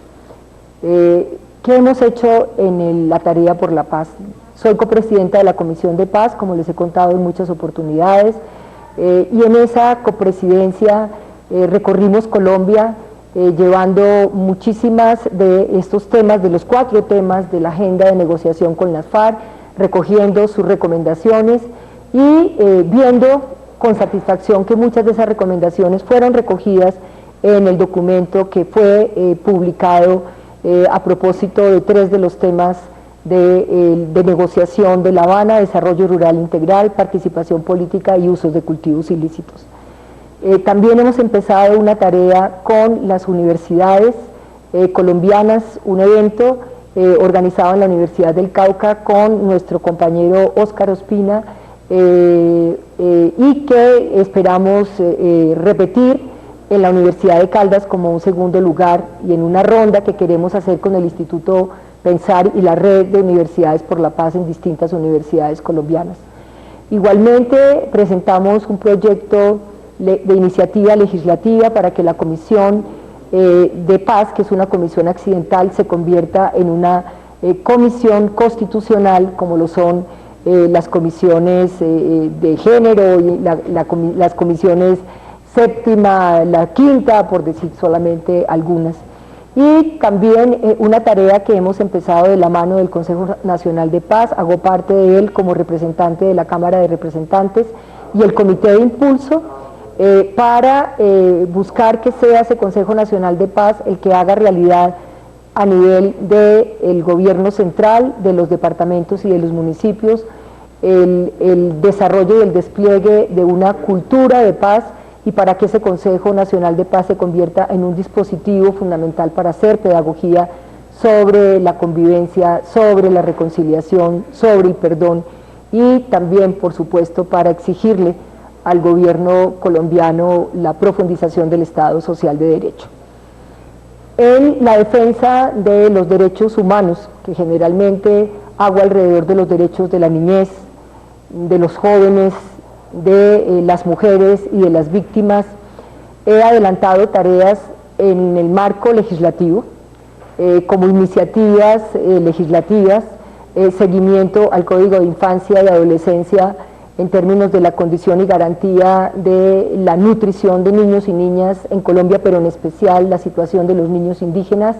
¿Qué hemos hecho en la tarea por la paz? Soy copresidenta de la Comisión de Paz, como les he contado en muchas oportunidades, y en esa copresidencia recorrimos Colombia llevando muchísimas de estos temas, de los 4 temas de la agenda de negociación con las FARC, recogiendo sus recomendaciones y viendo con satisfacción que muchas de esas recomendaciones fueron recogidas en el documento que fue publicado a propósito de 3 de los temas de negociación de La Habana: desarrollo rural integral, participación política y usos de cultivos ilícitos. También hemos empezado una tarea con las universidades colombianas, un evento organizado en la Universidad del Cauca con nuestro compañero Óscar Ospina, y que esperamos repetir en la Universidad de Caldas como un segundo lugar, y en una ronda que queremos hacer con el Instituto Pensar y la Red de Universidades por la Paz en distintas universidades colombianas. Igualmente presentamos un proyecto de iniciativa legislativa para que la Comisión de Paz, que es una comisión accidental, se convierta en una comisión constitucional, como lo son las comisiones de género y las comisiones séptima, la quinta, por decir solamente algunas. Y también una tarea que hemos empezado de la mano del Consejo Nacional de Paz, hago parte de él como representante de la Cámara de Representantes y el Comité de Impulso, para buscar que sea ese Consejo Nacional de Paz el que haga realidad a nivel del gobierno central, de los departamentos y de los municipios, el desarrollo y el despliegue de una cultura de paz, y para que ese Consejo Nacional de Paz se convierta en un dispositivo fundamental para hacer pedagogía sobre la convivencia, sobre la reconciliación, sobre el perdón, y también, por supuesto, para exigirle al gobierno colombiano la profundización del Estado social de derecho. En la defensa de los derechos humanos, que generalmente hago alrededor de los derechos de la niñez, de los jóvenes, de las mujeres y de las víctimas, he adelantado tareas en el marco legislativo, como iniciativas legislativas, seguimiento al Código de Infancia y Adolescencia en términos de la condición y garantía de la nutrición de niños y niñas en Colombia, pero en especial la situación de los niños indígenas,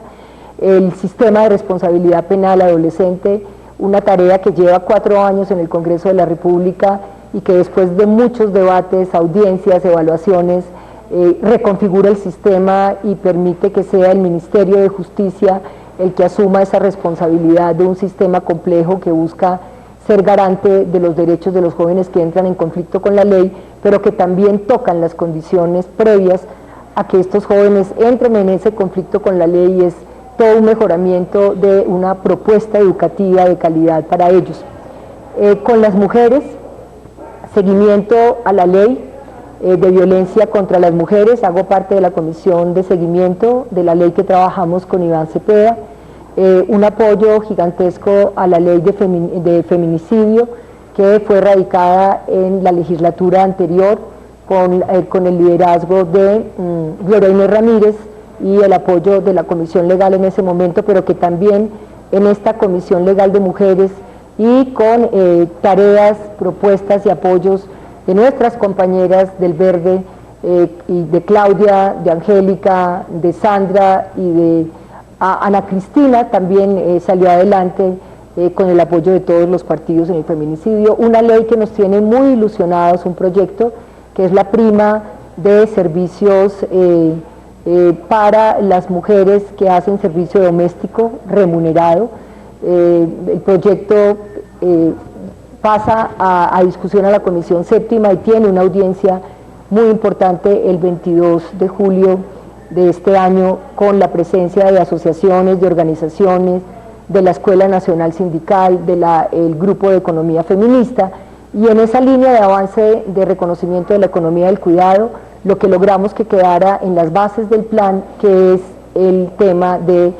el sistema de responsabilidad penal adolescente, una tarea que lleva 4 años en el Congreso de la República y que después de muchos debates, audiencias, evaluaciones, reconfigura el sistema y permite que sea el Ministerio de Justicia el que asuma esa responsabilidad de un sistema complejo que busca ser garante de los derechos de los jóvenes que entran en conflicto con la ley, pero que también tocan las condiciones previas a que estos jóvenes entren en ese conflicto con la ley, y es todo un mejoramiento de una propuesta educativa de calidad para ellos. Con las mujeres, seguimiento a la ley de violencia contra las mujeres, hago parte de la comisión de seguimiento de la ley que trabajamos con Iván Cepeda, un apoyo gigantesco a la ley de feminicidio que fue radicada en la legislatura anterior con el liderazgo de Gloria Inés Ramírez y el apoyo de la Comisión Legal en ese momento, pero que también en esta Comisión Legal de Mujeres y con tareas, propuestas y apoyos de nuestras compañeras del Verde, y de Claudia, de Angélica, de Sandra y de Ana Cristina, también salió adelante con el apoyo de todos los partidos en el feminicidio. Una ley que nos tiene muy ilusionados, un proyecto que es la prima de servicios para las mujeres que hacen servicio doméstico remunerado. El proyecto pasa a discusión a la Comisión Séptima y tiene una audiencia muy importante el 22 de julio de este año, con la presencia de asociaciones, de organizaciones, de la Escuela Nacional Sindical, del Grupo de Economía Feminista, y en esa línea de avance de reconocimiento de la economía del cuidado, lo que logramos que quedara en las bases del plan, que es el tema de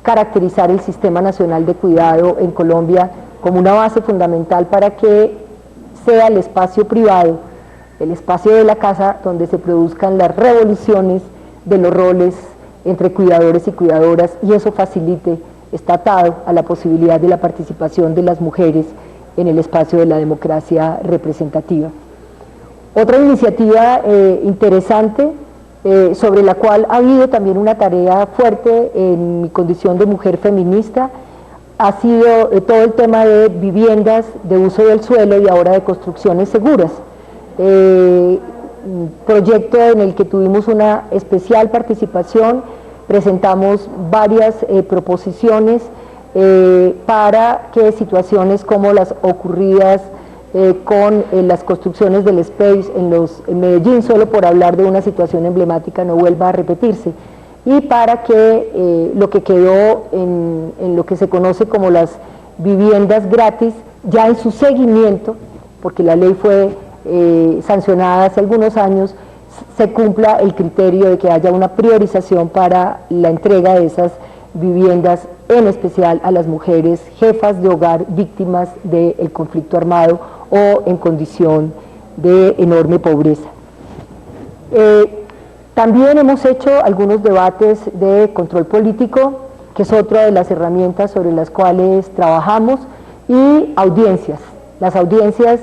caracterizar el Sistema Nacional de Cuidado en Colombia como una base fundamental para que sea el espacio privado, el espacio de la casa donde se produzcan las revoluciones de los roles entre cuidadores y cuidadoras, y eso facilite, está atado a la posibilidad de la participación de las mujeres en el espacio de la democracia representativa. Otra iniciativa interesante, sobre la cual ha habido también una tarea fuerte en mi condición de mujer feminista, ha sido todo el tema de viviendas de uso del suelo y ahora de construcciones seguras. Proyecto en el que tuvimos una especial participación, presentamos varias proposiciones para que situaciones como las ocurridas con las construcciones del Space en Medellín, solo por hablar de una situación emblemática, no vuelva a repetirse, y para que lo que quedó en lo que se conoce como las viviendas gratis, ya en su seguimiento, porque la ley fue sancionada hace algunos años, se cumpla el criterio de que haya una priorización para la entrega de esas viviendas, en especial a las mujeres jefas de hogar víctimas del conflicto armado o en condición de enorme pobreza. También hemos hecho algunos debates de control político, que es otra de las herramientas sobre las cuales trabajamos, y audiencias. Las audiencias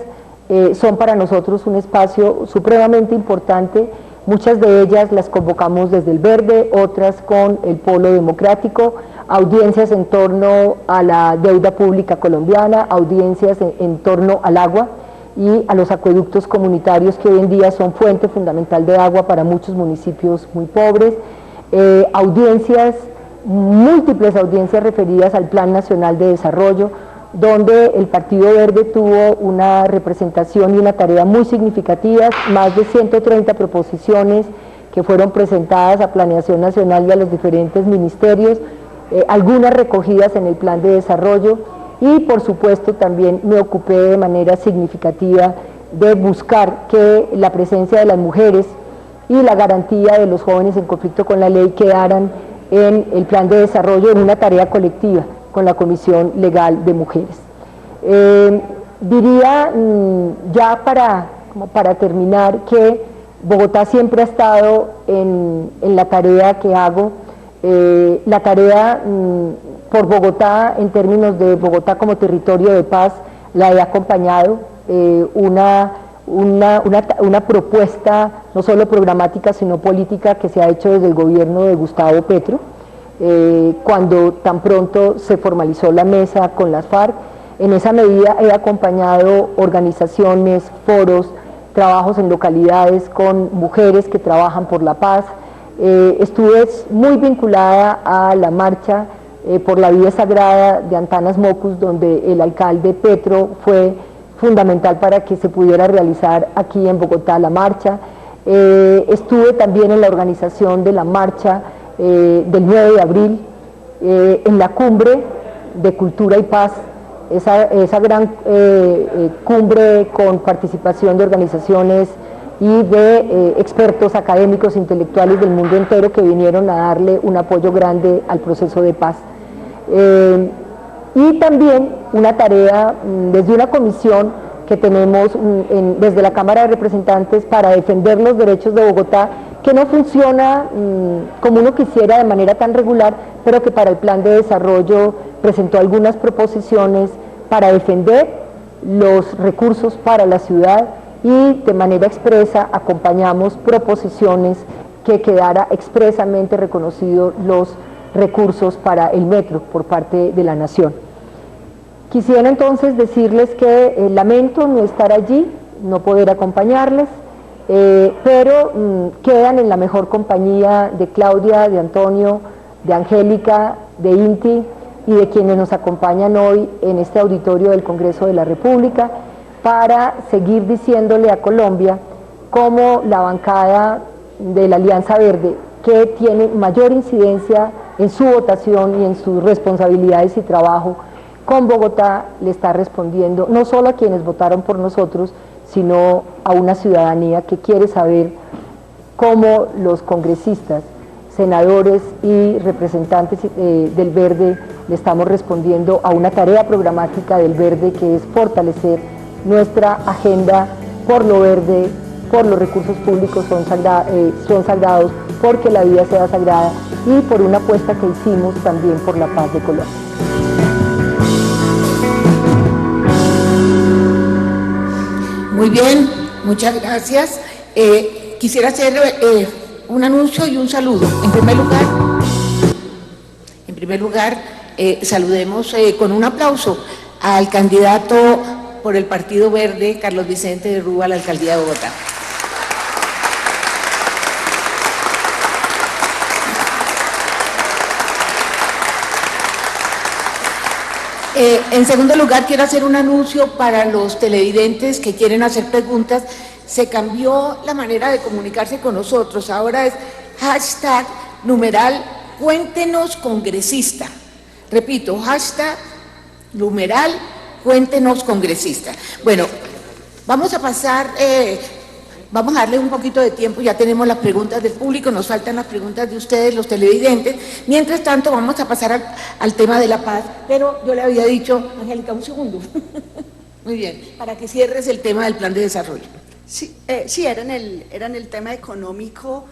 son para nosotros un espacio supremamente importante. Muchas de ellas las convocamos desde el Verde, otras con el Polo Democrático, audiencias en torno a la deuda pública colombiana, audiencias en torno al agua y a los acueductos comunitarios, que hoy en día son fuente fundamental de agua para muchos municipios muy pobres, audiencias, múltiples audiencias referidas al Plan Nacional de Desarrollo, donde el Partido Verde tuvo una representación y una tarea muy significativas, más de 130 proposiciones que fueron presentadas a Planeación Nacional y a los diferentes ministerios, algunas recogidas en el Plan de Desarrollo, y por supuesto también me ocupé de manera significativa de buscar que la presencia de las mujeres y la garantía de los jóvenes en conflicto con la ley quedaran en el Plan de Desarrollo en una tarea colectiva con la Comisión Legal de Mujeres. Diría ya para terminar que Bogotá siempre ha estado en la tarea que hago, la tarea por Bogotá en términos de Bogotá como territorio de paz, la he acompañado, una propuesta no solo programática sino política que se ha hecho desde el gobierno de Gustavo Petro, cuando tan pronto se formalizó la mesa con las FARC. En esa medida he acompañado organizaciones, foros, trabajos en localidades con mujeres que trabajan por la paz. Estuve muy vinculada a la marcha por la Vía Sagrada de Antanas Mocus, donde el alcalde Petro fue fundamental para que se pudiera realizar aquí en Bogotá la marcha. Estuve también en la organización de la marcha del 9 de abril, en la cumbre de Cultura y Paz, esa gran cumbre con participación de organizaciones y de expertos académicos, intelectuales del mundo entero, que vinieron a darle un apoyo grande al proceso de paz. Y también una tarea desde una comisión que tenemos desde la Cámara de Representantes para defender los derechos de Bogotá, que no funciona como uno quisiera de manera tan regular, pero que para el plan de desarrollo presentó algunas proposiciones para defender los recursos para la ciudad y de manera expresa acompañamos proposiciones que quedara expresamente reconocidos los recursos para el metro por parte de la Nación. Quisiera entonces decirles que lamento no estar allí, no poder acompañarles, pero quedan en la mejor compañía de Claudia, de Antonio, de Angélica, de Inti y de quienes nos acompañan hoy en este auditorio del Congreso de la República para seguir diciéndole a Colombia cómo la bancada de la Alianza Verde, que tiene mayor incidencia en su votación y en sus responsabilidades y trabajo con Bogotá, le está respondiendo no solo a quienes votaron por nosotros, sino a una ciudadanía que quiere saber cómo los congresistas, senadores y representantes del Verde le estamos respondiendo a una tarea programática del Verde, que es fortalecer nuestra agenda por lo verde, por los recursos públicos son sagrados, porque la vida sea sagrada y por una apuesta que hicimos también por la paz de Colombia. Muy bien, muchas gracias. Quisiera hacer un anuncio y un saludo. En primer lugar, saludemos con un aplauso al candidato por el Partido Verde, Carlos Vicente de Rúa, a la alcaldía de Bogotá. En segundo lugar, quiero hacer un anuncio para los televidentes que quieren hacer preguntas. Se cambió la manera de comunicarse con nosotros. Ahora es hashtag numeral cuéntenos congresista. Repito, hashtag numeral cuéntenos congresista. Bueno, vamos a pasar, vamos a darle un poquito de tiempo, ya tenemos las preguntas del público, nos faltan las preguntas de ustedes, los televidentes. Mientras tanto, vamos a pasar al tema de la paz, pero yo le había dicho, Angélica, un segundo. Muy bien, para que cierres el tema del plan de desarrollo. Sí, era en el tema económico.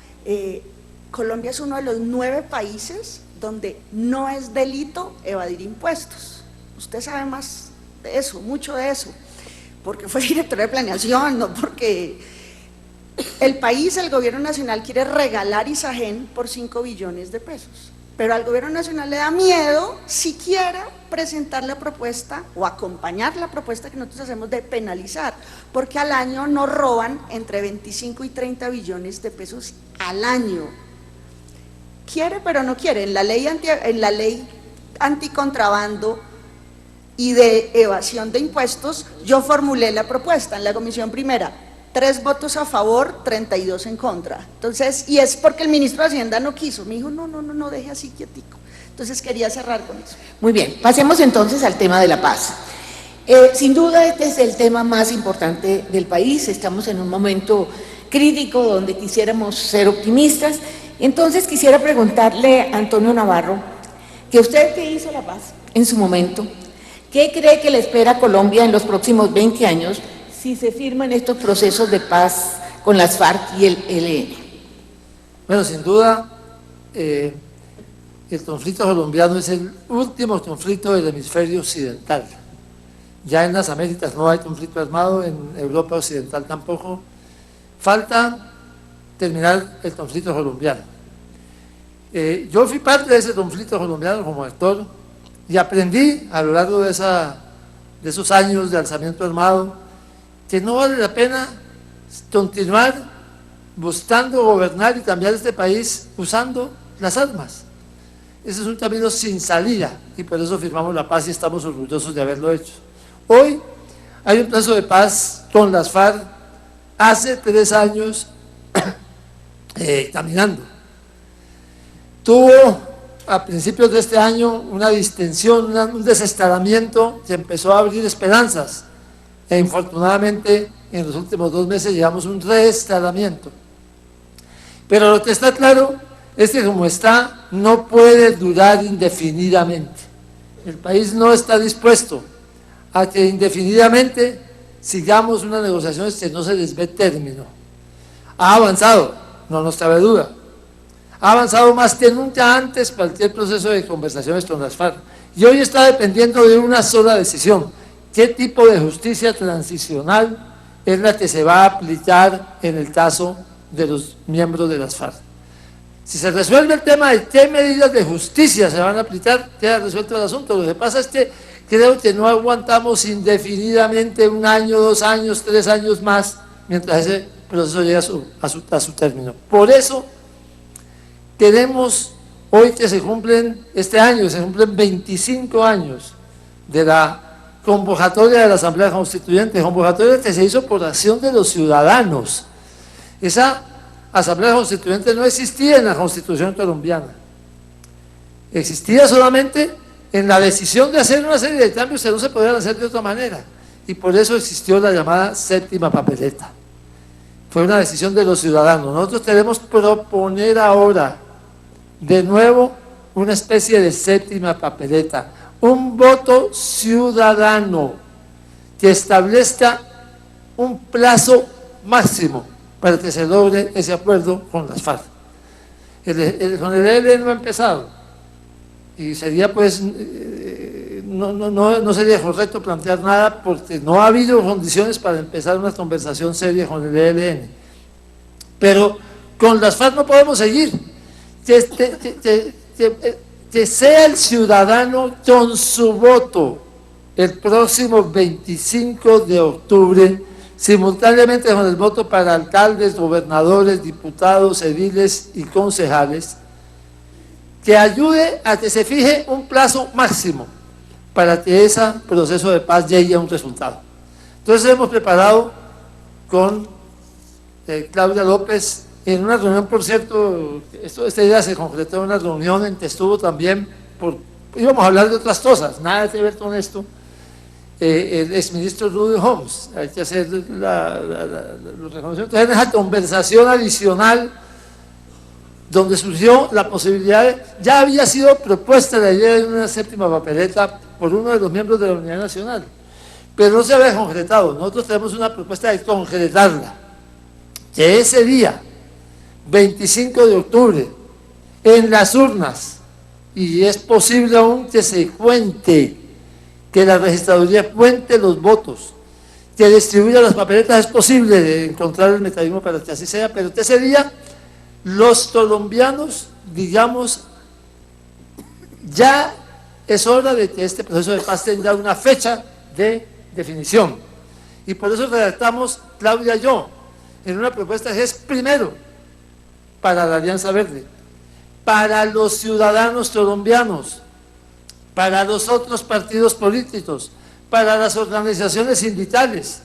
Colombia es uno de los 9 países donde no es delito evadir impuestos. Usted sabe más de eso, mucho de eso, porque fue director de planeación, no porque el país, el gobierno nacional quiere regalar Isagen por 5 billones de pesos, pero al gobierno nacional le da miedo siquiera presentar la propuesta o acompañar la propuesta que nosotros hacemos de penalizar, porque al año nos roban entre 25 y 30 billones de pesos al año. Quiere pero no quiere. En la ley anticontrabando y de evasión de impuestos, yo formulé la propuesta en la comisión primera, 3 votos a favor, 32 en contra. Entonces, y es porque el ministro de Hacienda no quiso, me dijo, no, deje así quietico. Entonces quería cerrar con eso. Muy bien, pasemos entonces al tema de la paz. Sin duda este es el tema más importante del país, estamos en un momento crítico donde quisiéramos ser optimistas. Entonces quisiera preguntarle a Antonio Navarro, que usted que hizo la paz en su momento, ¿qué cree que le espera a Colombia en los próximos 20 años si se firman estos procesos de paz con las FARC y el ELN? Bueno, sin duda, el conflicto colombiano es el último conflicto del hemisferio occidental. Ya en las Américas no hay conflicto armado, en Europa occidental tampoco. Falta terminar el conflicto colombiano. Yo fui parte de ese conflicto colombiano como actor y aprendí a lo largo de esos años de alzamiento armado que no vale la pena continuar buscando gobernar y cambiar este país usando las armas. Ese es un camino sin salida y por eso firmamos la paz y estamos orgullosos de haberlo hecho. Hoy hay un proceso de paz con las FARC hace 3 años caminando. Tuvo a principios de este año una distensión, un desescalamiento que empezó a abrir esperanzas e infortunadamente en los últimos 2 meses llevamos un reescalamiento. Pero lo que está claro es que como está no puede durar indefinidamente. El país no está dispuesto a que indefinidamente sigamos unas negociaciones que no se les ve término. Ha avanzado, no nos cabe duda. Ha avanzado más que nunca antes cualquier proceso de conversaciones con las FARC. Y hoy está dependiendo de una sola decisión, qué tipo de justicia transicional es la que se va a aplicar en el caso de los miembros de las FARC. Si se resuelve el tema de qué medidas de justicia se van a aplicar, queda resuelto el asunto. Lo que pasa es que creo que no aguantamos indefinidamente 1 año, 2 años, 3 años más, mientras ese proceso llega a su término. Por eso queremos hoy que se cumplen, este año se cumplen 25 años de la convocatoria de la Asamblea Constituyente, convocatoria que se hizo por acción de los ciudadanos. Esa Asamblea Constituyente no existía en la Constitución colombiana, existía solamente en la decisión de hacer una serie de cambios que no se podían hacer de otra manera, y por eso existió la llamada séptima papeleta. Fue una decisión de los ciudadanos. Nosotros queremos proponer ahora de nuevo una especie de séptima papeleta, un voto ciudadano que establezca un plazo máximo para que se logre ese acuerdo con las FARC. Con el ELN no ha empezado, y sería pues, no sería correcto plantear nada porque no ha habido condiciones para empezar una conversación seria con el ELN. Pero con las FARC no podemos seguir. Que sea el ciudadano con su voto el próximo 25 de octubre, simultáneamente con el voto para alcaldes, gobernadores, diputados, ediles y concejales, que ayude a que se fije un plazo máximo para que ese proceso de paz llegue a un resultado. Entonces hemos preparado con Claudia López, en una reunión, por cierto, esta idea se concretó en una reunión en que estuvo también, íbamos a hablar de otras cosas, nada que ver con esto, el exministro Rudy Holmes. Hay que hacer los reconocimientos en esa conversación adicional donde surgió la posibilidad ya había sido propuesta la idea de una séptima papeleta por uno de los miembros de la Unidad Nacional, pero no se había concretado. Nosotros tenemos una propuesta de concretarla, que ese día 25 de octubre, en las urnas, y es posible aún que se cuente, que la registraduría cuente los votos, que distribuya las papeletas, es posible encontrar el mecanismo para que así sea, pero que ese día los colombianos, digamos, ya es hora de que este proceso de paz tenga una fecha de definición. Y por eso redactamos, Claudia y yo, en una propuesta que es primero, para la Alianza Verde, para los ciudadanos colombianos, para los otros partidos políticos, para las organizaciones sindicales,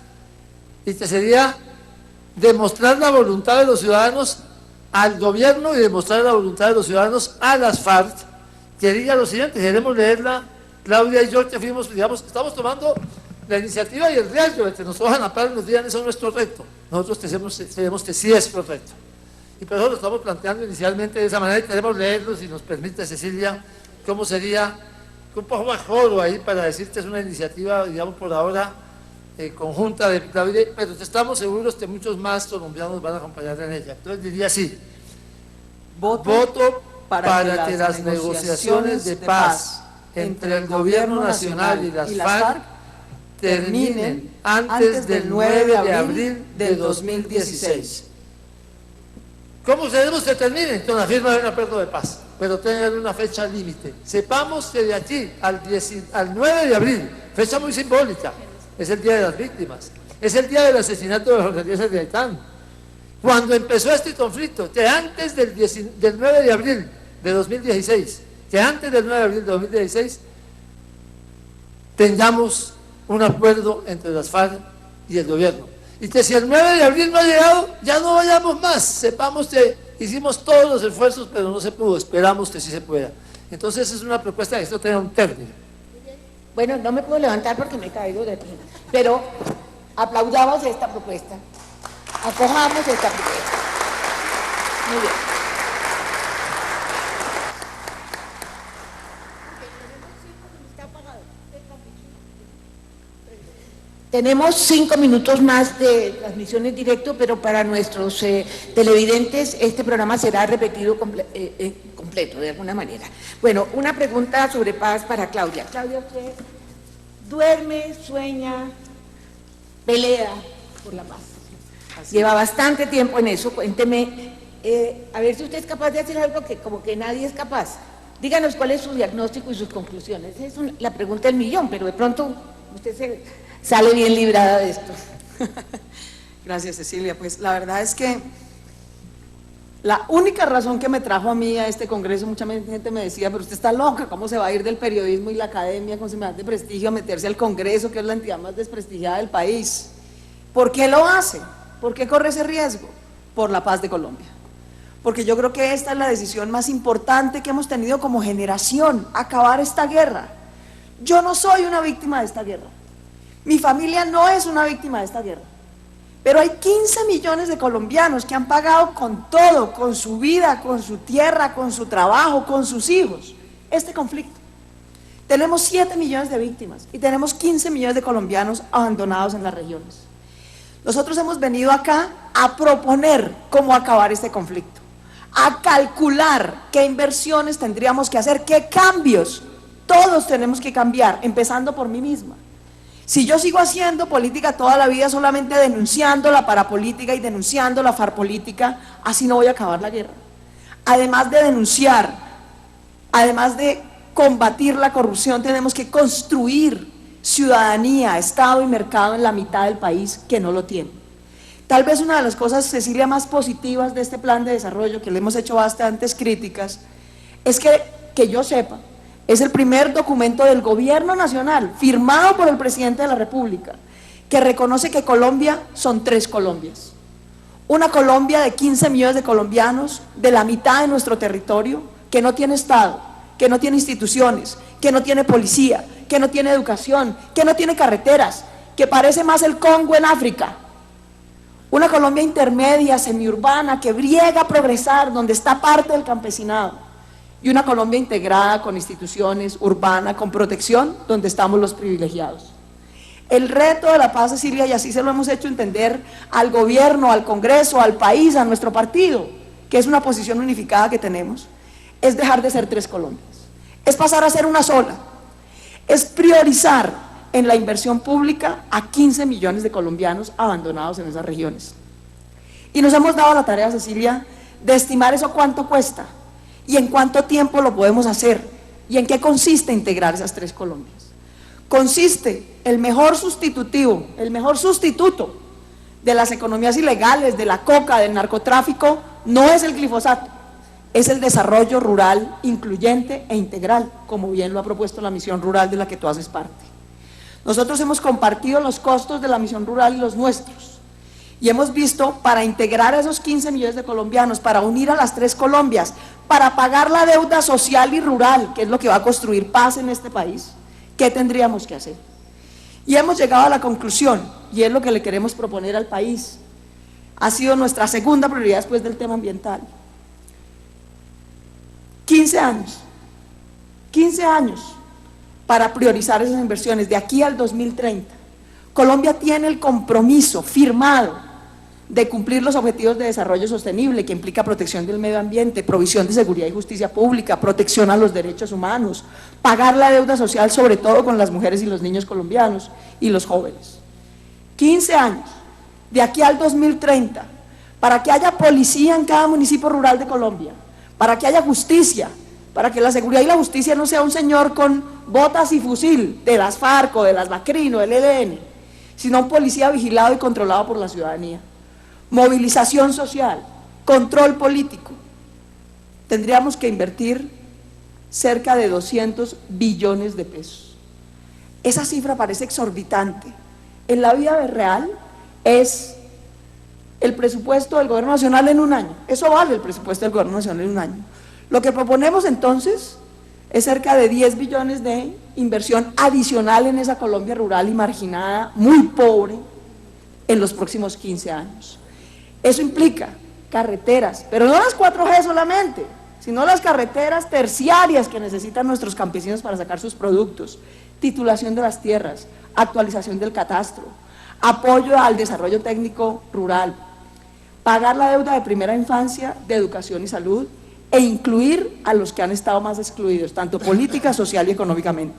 y que sería demostrar la voluntad de los ciudadanos al gobierno y demostrar la voluntad de los ciudadanos a las FARC, que diga lo siguiente. Queremos leerla, Claudia y yo, que fuimos, digamos, estamos tomando la iniciativa y el riesgo de que nos cojan a paro y nos digan eso no es correcto. Nosotros creemos que sí es correcto. Y por eso lo estamos planteando inicialmente de esa manera, y queremos leerlo, si nos permite, Cecilia, cómo sería un poco más joro ahí para decir que es una iniciativa, digamos, por ahora conjunta de Claudia, pero estamos seguros que muchos más colombianos van a acompañar en ella. Entonces diría así: voto para que las negociaciones de paz entre el gobierno nacional y las FARC terminen antes del 9 de abril de 2016. ¿Cómo queremos que terminen? Con la firma de un acuerdo de paz, pero tengan una fecha límite. Sepamos que de aquí al 9 de abril, fecha muy simbólica, es el Día de las Víctimas, es el día del asesinato de Jorge Eliezer Gaitán. Cuando empezó este conflicto, que antes del 9 de abril de 2016, que antes del 9 de abril de 2016, tengamos un acuerdo entre las FARC y el gobierno. Y que si el 9 de abril no ha llegado, ya no vayamos más. Sepamos que hicimos todos los esfuerzos, pero no se pudo. Esperamos que sí se pueda. Entonces es una propuesta que esto tenga un término. Bueno, no me puedo levantar porque me he caído de aquí, pero aplaudamos esta propuesta, acojamos esta propuesta. Muy bien. Tenemos 5 minutos más de transmisión en directo, pero para nuestros televidentes este programa será repetido completo, de alguna manera. Bueno, una pregunta sobre paz para Claudia. Claudia, usted duerme, sueña, pelea por la paz. Lleva bastante tiempo en eso. Cuénteme, a ver si usted es capaz de hacer algo que como que nadie es capaz. Díganos cuál es su diagnóstico y sus conclusiones. Es la pregunta del millón, pero de pronto usted sale bien librada de esto. Gracias, Cecilia. Pues la verdad es que la única razón que me trajo a mí a este congreso, mucha gente me decía, pero usted está loca, ¿cómo se va a ir del periodismo y la academia con semejante prestigio a meterse al congreso, que es la entidad más desprestigiada del país? ¿Por qué lo hace? ¿Por qué corre ese riesgo? Por la paz de Colombia. Porque yo creo que esta es la decisión más importante que hemos tenido como generación, acabar esta guerra. Yo no soy una víctima de esta guerra. Mi familia no es una víctima de esta guerra. Pero hay 15 millones de colombianos que han pagado con todo, con su vida, con su tierra, con su trabajo, con sus hijos, este conflicto. Tenemos 7 millones de víctimas y tenemos 15 millones de colombianos abandonados en las regiones. Nosotros hemos venido acá a proponer cómo acabar este conflicto, a calcular qué inversiones tendríamos que hacer, qué cambios. Todos tenemos que cambiar, empezando por mí misma. Si yo sigo haciendo política toda la vida solamente denunciando la parapolítica y denunciando la farpolítica, así no voy a acabar la guerra. Además de denunciar, además de combatir la corrupción, tenemos que construir ciudadanía, Estado y mercado en la mitad del país que no lo tiene. Tal vez una de las cosas, Cecilia, más positivas de este plan de desarrollo, que le hemos hecho bastantes críticas, es que yo sepa, es el primer documento del gobierno nacional, firmado por el presidente de la República, que reconoce que Colombia son 3 Colombias. Una Colombia de 15 millones de colombianos, de la mitad de nuestro territorio, que no tiene Estado, que no tiene instituciones, que no tiene policía, que no tiene educación, que no tiene carreteras, que parece más el Congo en África. Una Colombia intermedia, semiurbana, que briega a progresar, donde está parte del campesinado. Y una Colombia integrada con instituciones, urbana, con protección, donde estamos los privilegiados. El reto de la paz, Cecilia, y así se lo hemos hecho entender al gobierno, al Congreso, al país, a nuestro partido, que es una posición unificada que tenemos, es dejar de ser 3 Colombias. Es pasar a ser una sola. Es priorizar en la inversión pública a 15 millones de colombianos abandonados en esas regiones. Y nos hemos dado la tarea, Cecilia, de estimar eso cuánto cuesta y en cuánto tiempo lo podemos hacer y en qué consiste integrar esas 3 Colombias. Consiste el mejor sustituto de las economías ilegales, de la coca, del narcotráfico, no es el glifosato, es el desarrollo rural incluyente e integral, como bien lo ha propuesto la misión rural de la que tú haces parte. Nosotros hemos compartido los costos de la misión rural y los nuestros, y hemos visto, para integrar a esos 15 millones de colombianos, para unir a las 3 Colombias, para pagar la deuda social y rural, que es lo que va a construir paz en este país, ¿qué tendríamos que hacer? Y hemos llegado a la conclusión, y es lo que le queremos proponer al país, ha sido nuestra segunda prioridad después del tema ambiental. 15 años para priorizar esas inversiones de aquí al 2030. Colombia tiene el compromiso firmado de cumplir los objetivos de desarrollo sostenible, que implica protección del medio ambiente, provisión de seguridad y justicia pública, protección a los derechos humanos, pagar la deuda social, sobre todo con las mujeres y los niños colombianos y los jóvenes. 15 años, de aquí al 2030, para que haya policía en cada municipio rural de Colombia, para que haya justicia, para que la seguridad y la justicia no sea un señor con botas y fusil de las FARC o de las BACRIN o del ELN, sino un policía vigilado y controlado por la ciudadanía. Movilización social, control político. Tendríamos que invertir cerca de 200 billones de pesos. Esa cifra parece exorbitante. En la vida real es el presupuesto del gobierno nacional en un año. Eso vale el presupuesto del gobierno nacional en un año. Lo que proponemos entonces es cerca de 10 billones de inversión adicional en esa Colombia rural y marginada, muy pobre, en los próximos 15 años. Eso implica carreteras, pero no las 4G solamente, sino las carreteras terciarias que necesitan nuestros campesinos para sacar sus productos, titulación de las tierras, actualización del catastro, apoyo al desarrollo técnico rural, pagar la deuda de primera infancia, de educación y salud, e incluir a los que han estado más excluidos, tanto política, social y económicamente.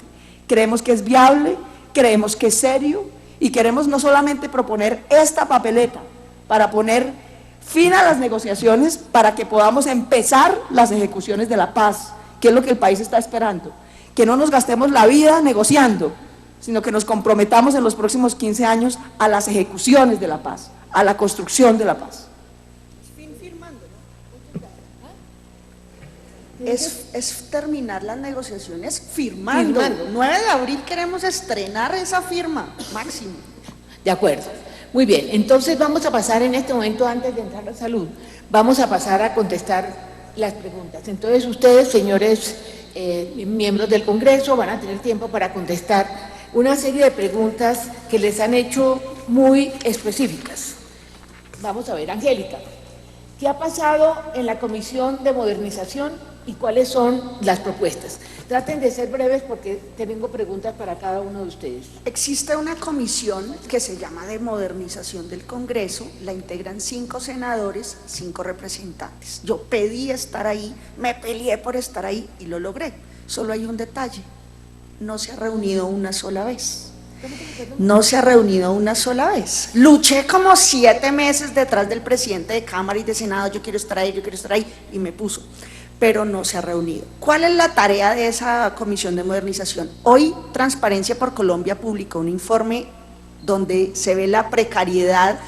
Creemos que es viable, creemos que es serio y queremos no solamente proponer esta papeleta para poner fin a las negociaciones, para que podamos empezar las ejecuciones de la paz, que es lo que el país está esperando, que no nos gastemos la vida negociando, sino que nos comprometamos en los próximos 15 años a las ejecuciones de la paz, a la construcción de la paz. Es terminar las negociaciones firmando. 9 de abril queremos estrenar esa firma, máximo. De acuerdo. Muy bien, entonces vamos a pasar en este momento, antes de entrar a salud, vamos a pasar a contestar las preguntas. Entonces ustedes, señores miembros del Congreso, van a tener tiempo para contestar una serie de preguntas que les han hecho muy específicas. Vamos a ver, Angélica, ¿qué ha pasado en la Comisión de Modernización y cuáles son las propuestas? Traten de ser breves porque tengo preguntas para cada uno de ustedes. Existe una comisión que se llama de modernización del Congreso, la integran 5 senadores, 5 representantes. Yo pedí estar ahí, me peleé por estar ahí y lo logré. Solo hay un detalle, no se ha reunido una sola vez. No se ha reunido una sola vez. Luché como 7 meses detrás del presidente de Cámara y de Senado, yo quiero estar ahí, y me puso. Pero no se ha reunido. ¿Cuál es la tarea de esa comisión de modernización? Hoy Transparencia por Colombia publicó un informe donde se ve la precariedad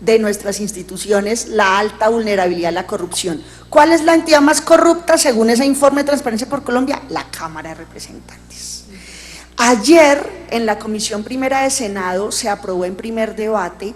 de nuestras instituciones, la alta vulnerabilidad a la corrupción. ¿Cuál es la entidad más corrupta según ese informe de Transparencia por Colombia? La Cámara de Representantes. Ayer en la Comisión Primera de Senado se aprobó en primer debate,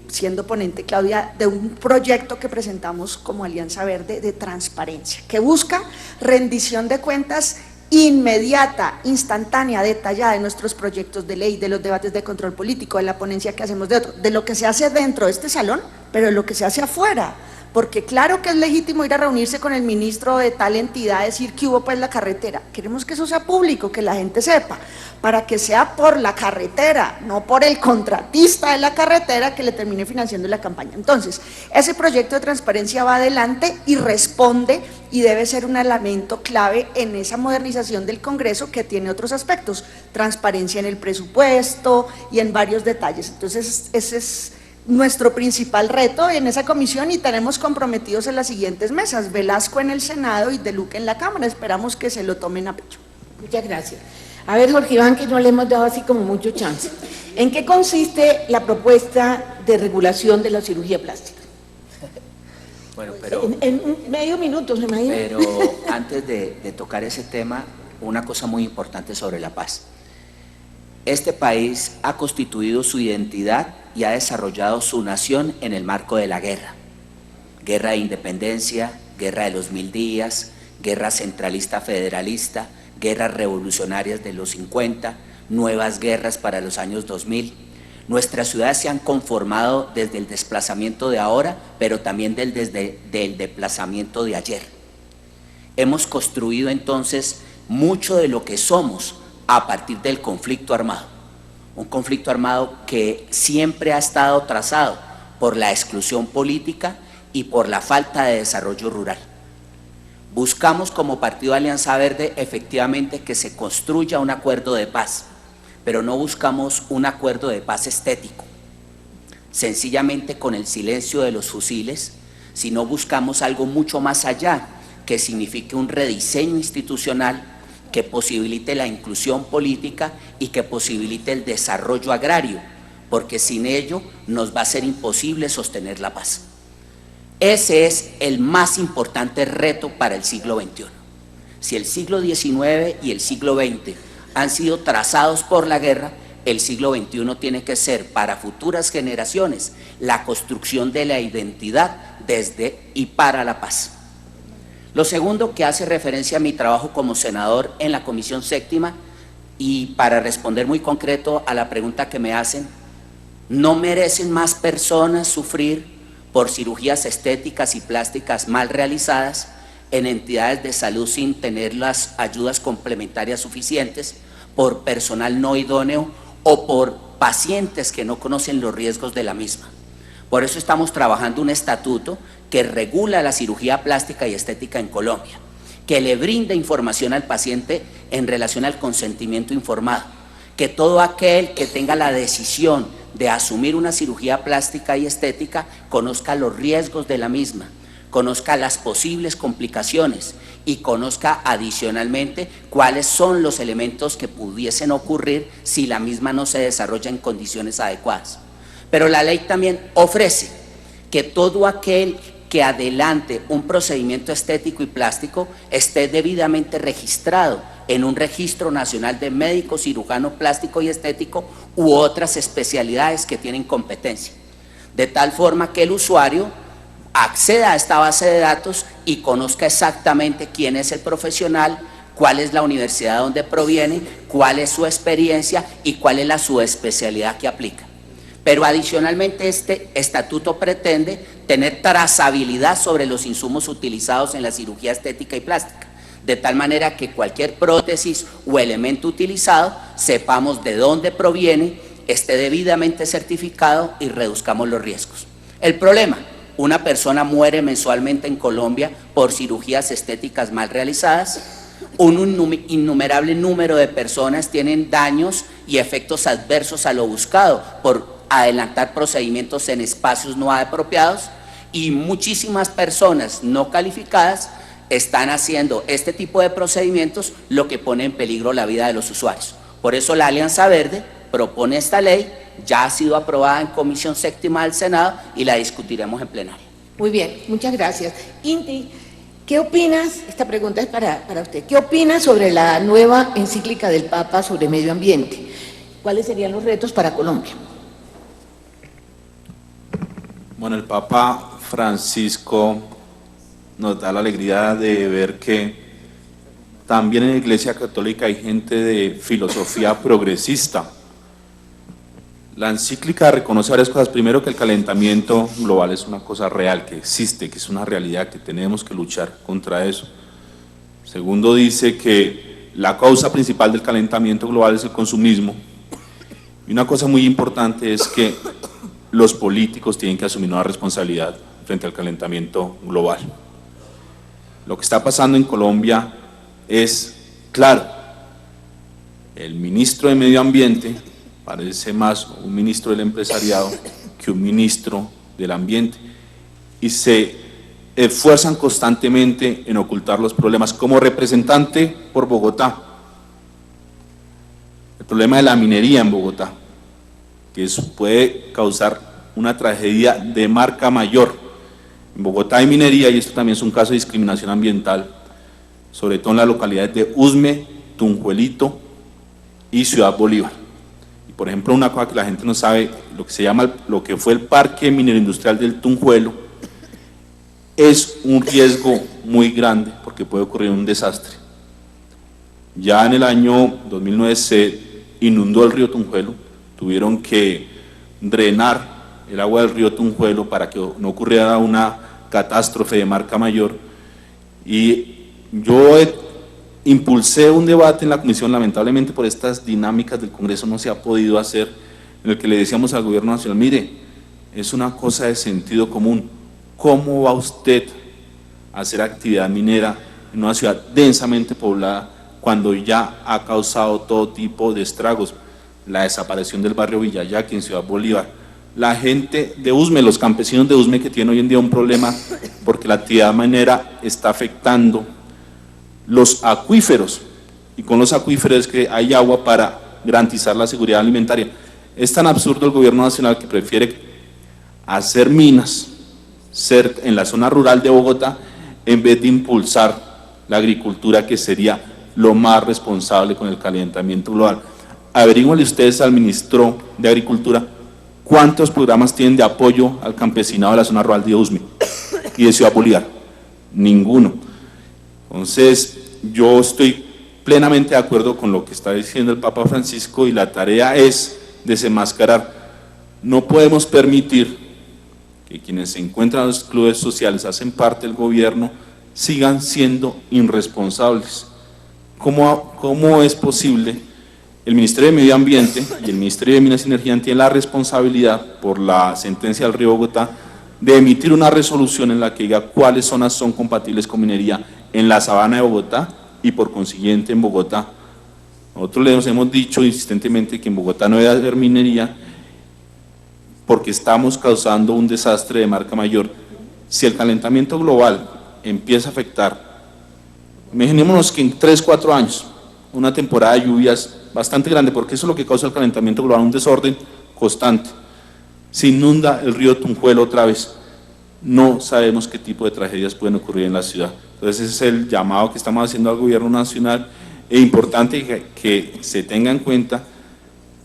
siendo ponente Claudia, de un proyecto que presentamos como Alianza Verde de transparencia, que busca rendición de cuentas inmediata, instantánea, detallada de nuestros proyectos de ley, de los debates de control político, de la ponencia que hacemos de otro, de lo que se hace dentro de este salón, pero de lo que se hace afuera. Porque claro que es legítimo ir a reunirse con el ministro de tal entidad, decir que hubo pues la carretera. Queremos que eso sea público, que la gente sepa, para que sea por la carretera, no por el contratista de la carretera que le termine financiando la campaña. Entonces, ese proyecto de transparencia va adelante y responde y debe ser un elemento clave en esa modernización del Congreso que tiene otros aspectos, transparencia en el presupuesto y en varios detalles. Entonces, ese es nuestro principal reto en esa comisión y tenemos comprometidos en las siguientes mesas, Velasco en el Senado y De Luque en la Cámara, esperamos que se lo tomen a pecho. Muchas gracias. A ver, Jorge Iván, que no le hemos dado así como mucho chance. ¿En qué consiste la propuesta de regulación de la cirugía plástica? Bueno, pero En medio minuto, se me imagina. Pero antes de tocar ese tema, una cosa muy importante sobre la paz. Este país ha constituido su identidad y ha desarrollado su nación en el marco de la guerra. Guerra de independencia, guerra de los 1000 días, guerra centralista federalista, guerras revolucionarias de los 50, nuevas guerras para los años 2000. Nuestras ciudades se han conformado desde el desplazamiento de ahora, pero también desde el desplazamiento de ayer. Hemos construido entonces mucho de lo que somos a partir del conflicto armado. Un conflicto armado que siempre ha estado trazado por la exclusión política y por la falta de desarrollo rural. Buscamos como Partido Alianza Verde efectivamente que se construya un acuerdo de paz, pero no buscamos un acuerdo de paz estético, sencillamente con el silencio de los fusiles, sino buscamos algo mucho más allá, que signifique un rediseño institucional que posibilite la inclusión política y que posibilite el desarrollo agrario, porque sin ello nos va a ser imposible sostener la paz. Ese es el más importante reto para el siglo XXI. Si el siglo XIX y el siglo XX han sido trazados por la guerra, el siglo XXI tiene que ser para futuras generaciones la construcción de la identidad desde y para la paz. Lo segundo, que hace referencia a mi trabajo como senador en la Comisión Séptima, y para responder muy concreto a la pregunta que me hacen, ¿no merecen más personas sufrir por cirugías estéticas y plásticas mal realizadas en entidades de salud sin tener las ayudas complementarias suficientes, por personal no idóneo o por pacientes que no conocen los riesgos de la misma? Por eso estamos trabajando un estatuto que regula la cirugía plástica y estética en Colombia, que le brinda información al paciente en relación al consentimiento informado, que todo aquel que tenga la decisión de asumir una cirugía plástica y estética conozca los riesgos de la misma, conozca las posibles complicaciones y conozca adicionalmente cuáles son los elementos que pudiesen ocurrir si la misma no se desarrolla en condiciones adecuadas. Pero la ley también ofrece que todo aquel que adelante un procedimiento estético y plástico esté debidamente registrado en un registro nacional de médico, cirujano plástico y estético u otras especialidades que tienen competencia, de tal forma que el usuario acceda a esta base de datos y conozca exactamente quién es el profesional, cuál es la universidad donde proviene, cuál es su experiencia y cuál es la subespecialidad que aplica. Pero adicionalmente este estatuto pretende tener trazabilidad sobre los insumos utilizados en la cirugía estética y plástica, de tal manera que cualquier prótesis o elemento utilizado sepamos de dónde proviene, esté debidamente certificado y reduzcamos los riesgos. El problema: una persona muere mensualmente en Colombia por cirugías estéticas mal realizadas, un innumerable número de personas tienen daños y efectos adversos a lo buscado por adelantar procedimientos en espacios no apropiados, y muchísimas personas no calificadas están haciendo este tipo de procedimientos, lo que pone en peligro la vida de los usuarios. Por eso la Alianza Verde propone esta ley, ya ha sido aprobada en Comisión Séptima del Senado y la discutiremos en plenaria. Muy bien, muchas gracias. Inti, ¿qué opinas? Esta pregunta es para usted. ¿Qué opinas sobre la nueva encíclica del Papa sobre medio ambiente? ¿Cuáles serían los retos para Colombia? Bueno, el Papa Francisco nos da la alegría de ver que también en la Iglesia Católica hay gente de filosofía progresista. La encíclica reconoce varias cosas. Primero, que el calentamiento global es una cosa real, que existe, que es una realidad, que tenemos que luchar contra eso. Segundo, dice que la causa principal del calentamiento global es el consumismo. Y una cosa muy importante es que los políticos tienen que asumir una responsabilidad frente al calentamiento global. Lo que está pasando en Colombia es claro. El ministro de Medio Ambiente parece más un ministro del empresariado que un ministro del ambiente, y se esfuerzan constantemente en ocultar los problemas. Como representante por Bogotá, el problema de la minería en Bogotá, que eso puede causar una tragedia de marca mayor. En Bogotá hay minería, y esto también es un caso de discriminación ambiental, sobre todo en las localidades de Usme, Tunjuelito y Ciudad Bolívar. Y por ejemplo, una cosa que la gente no sabe, lo que se llama, lo que fue el Parque Minero Industrial del Tunjuelo, es un riesgo muy grande porque puede ocurrir un desastre. Ya en el año 2009 se inundó el río Tunjuelo, tuvieron que drenar el agua del río Tunjuelo para que no ocurriera una catástrofe de marca mayor. Y yo impulsé un debate en la comisión, lamentablemente por estas dinámicas del Congreso no se ha podido hacer, en el que le decíamos al gobierno nacional: mire, es una cosa de sentido común, ¿cómo va usted a hacer actividad minera en una ciudad densamente poblada cuando ya ha causado todo tipo de estragos? La desaparición del barrio Villayaqui en Ciudad Bolívar, la gente de Usme, los campesinos de Usme, que tienen hoy en día un problema porque la actividad minera está afectando los acuíferos, y con los acuíferos es que hay agua para garantizar la seguridad alimentaria. Es tan absurdo el gobierno nacional que prefiere hacer minas en la zona rural de Bogotá en vez de impulsar la agricultura, que sería lo más responsable con el calentamiento global. Averígüenle ustedes al ministro de Agricultura cuántos programas tienen de apoyo al campesinado de la zona rural de Usme y de Ciudad Bolívar. Ninguno. Entonces, yo estoy plenamente de acuerdo con lo que está diciendo el Papa Francisco, y la tarea es desenmascarar. No podemos permitir que quienes se encuentran en los clubes sociales, hacen parte del gobierno, sigan siendo irresponsables. ¿Cómo es posible? El Ministerio de Medio Ambiente y el Ministerio de Minas y Energía tienen la responsabilidad, por la sentencia del río Bogotá, de emitir una resolución en la que diga cuáles zonas son compatibles con minería en la sabana de Bogotá y por consiguiente en Bogotá, Nosotros les hemos dicho insistentemente que en Bogotá no debe haber minería porque estamos causando un desastre de marca mayor. Si el calentamiento global empieza a afectar, imaginémonos que en 3, 4 años, una temporada de lluvias bastante grande, porque eso es lo que causa el calentamiento global, un desorden constante. Se inunda el río Tunjuelo otra vez. No sabemos qué tipo de tragedias pueden ocurrir en la ciudad. Entonces ese es el llamado que estamos haciendo al gobierno nacional. Es importante que se tenga en cuenta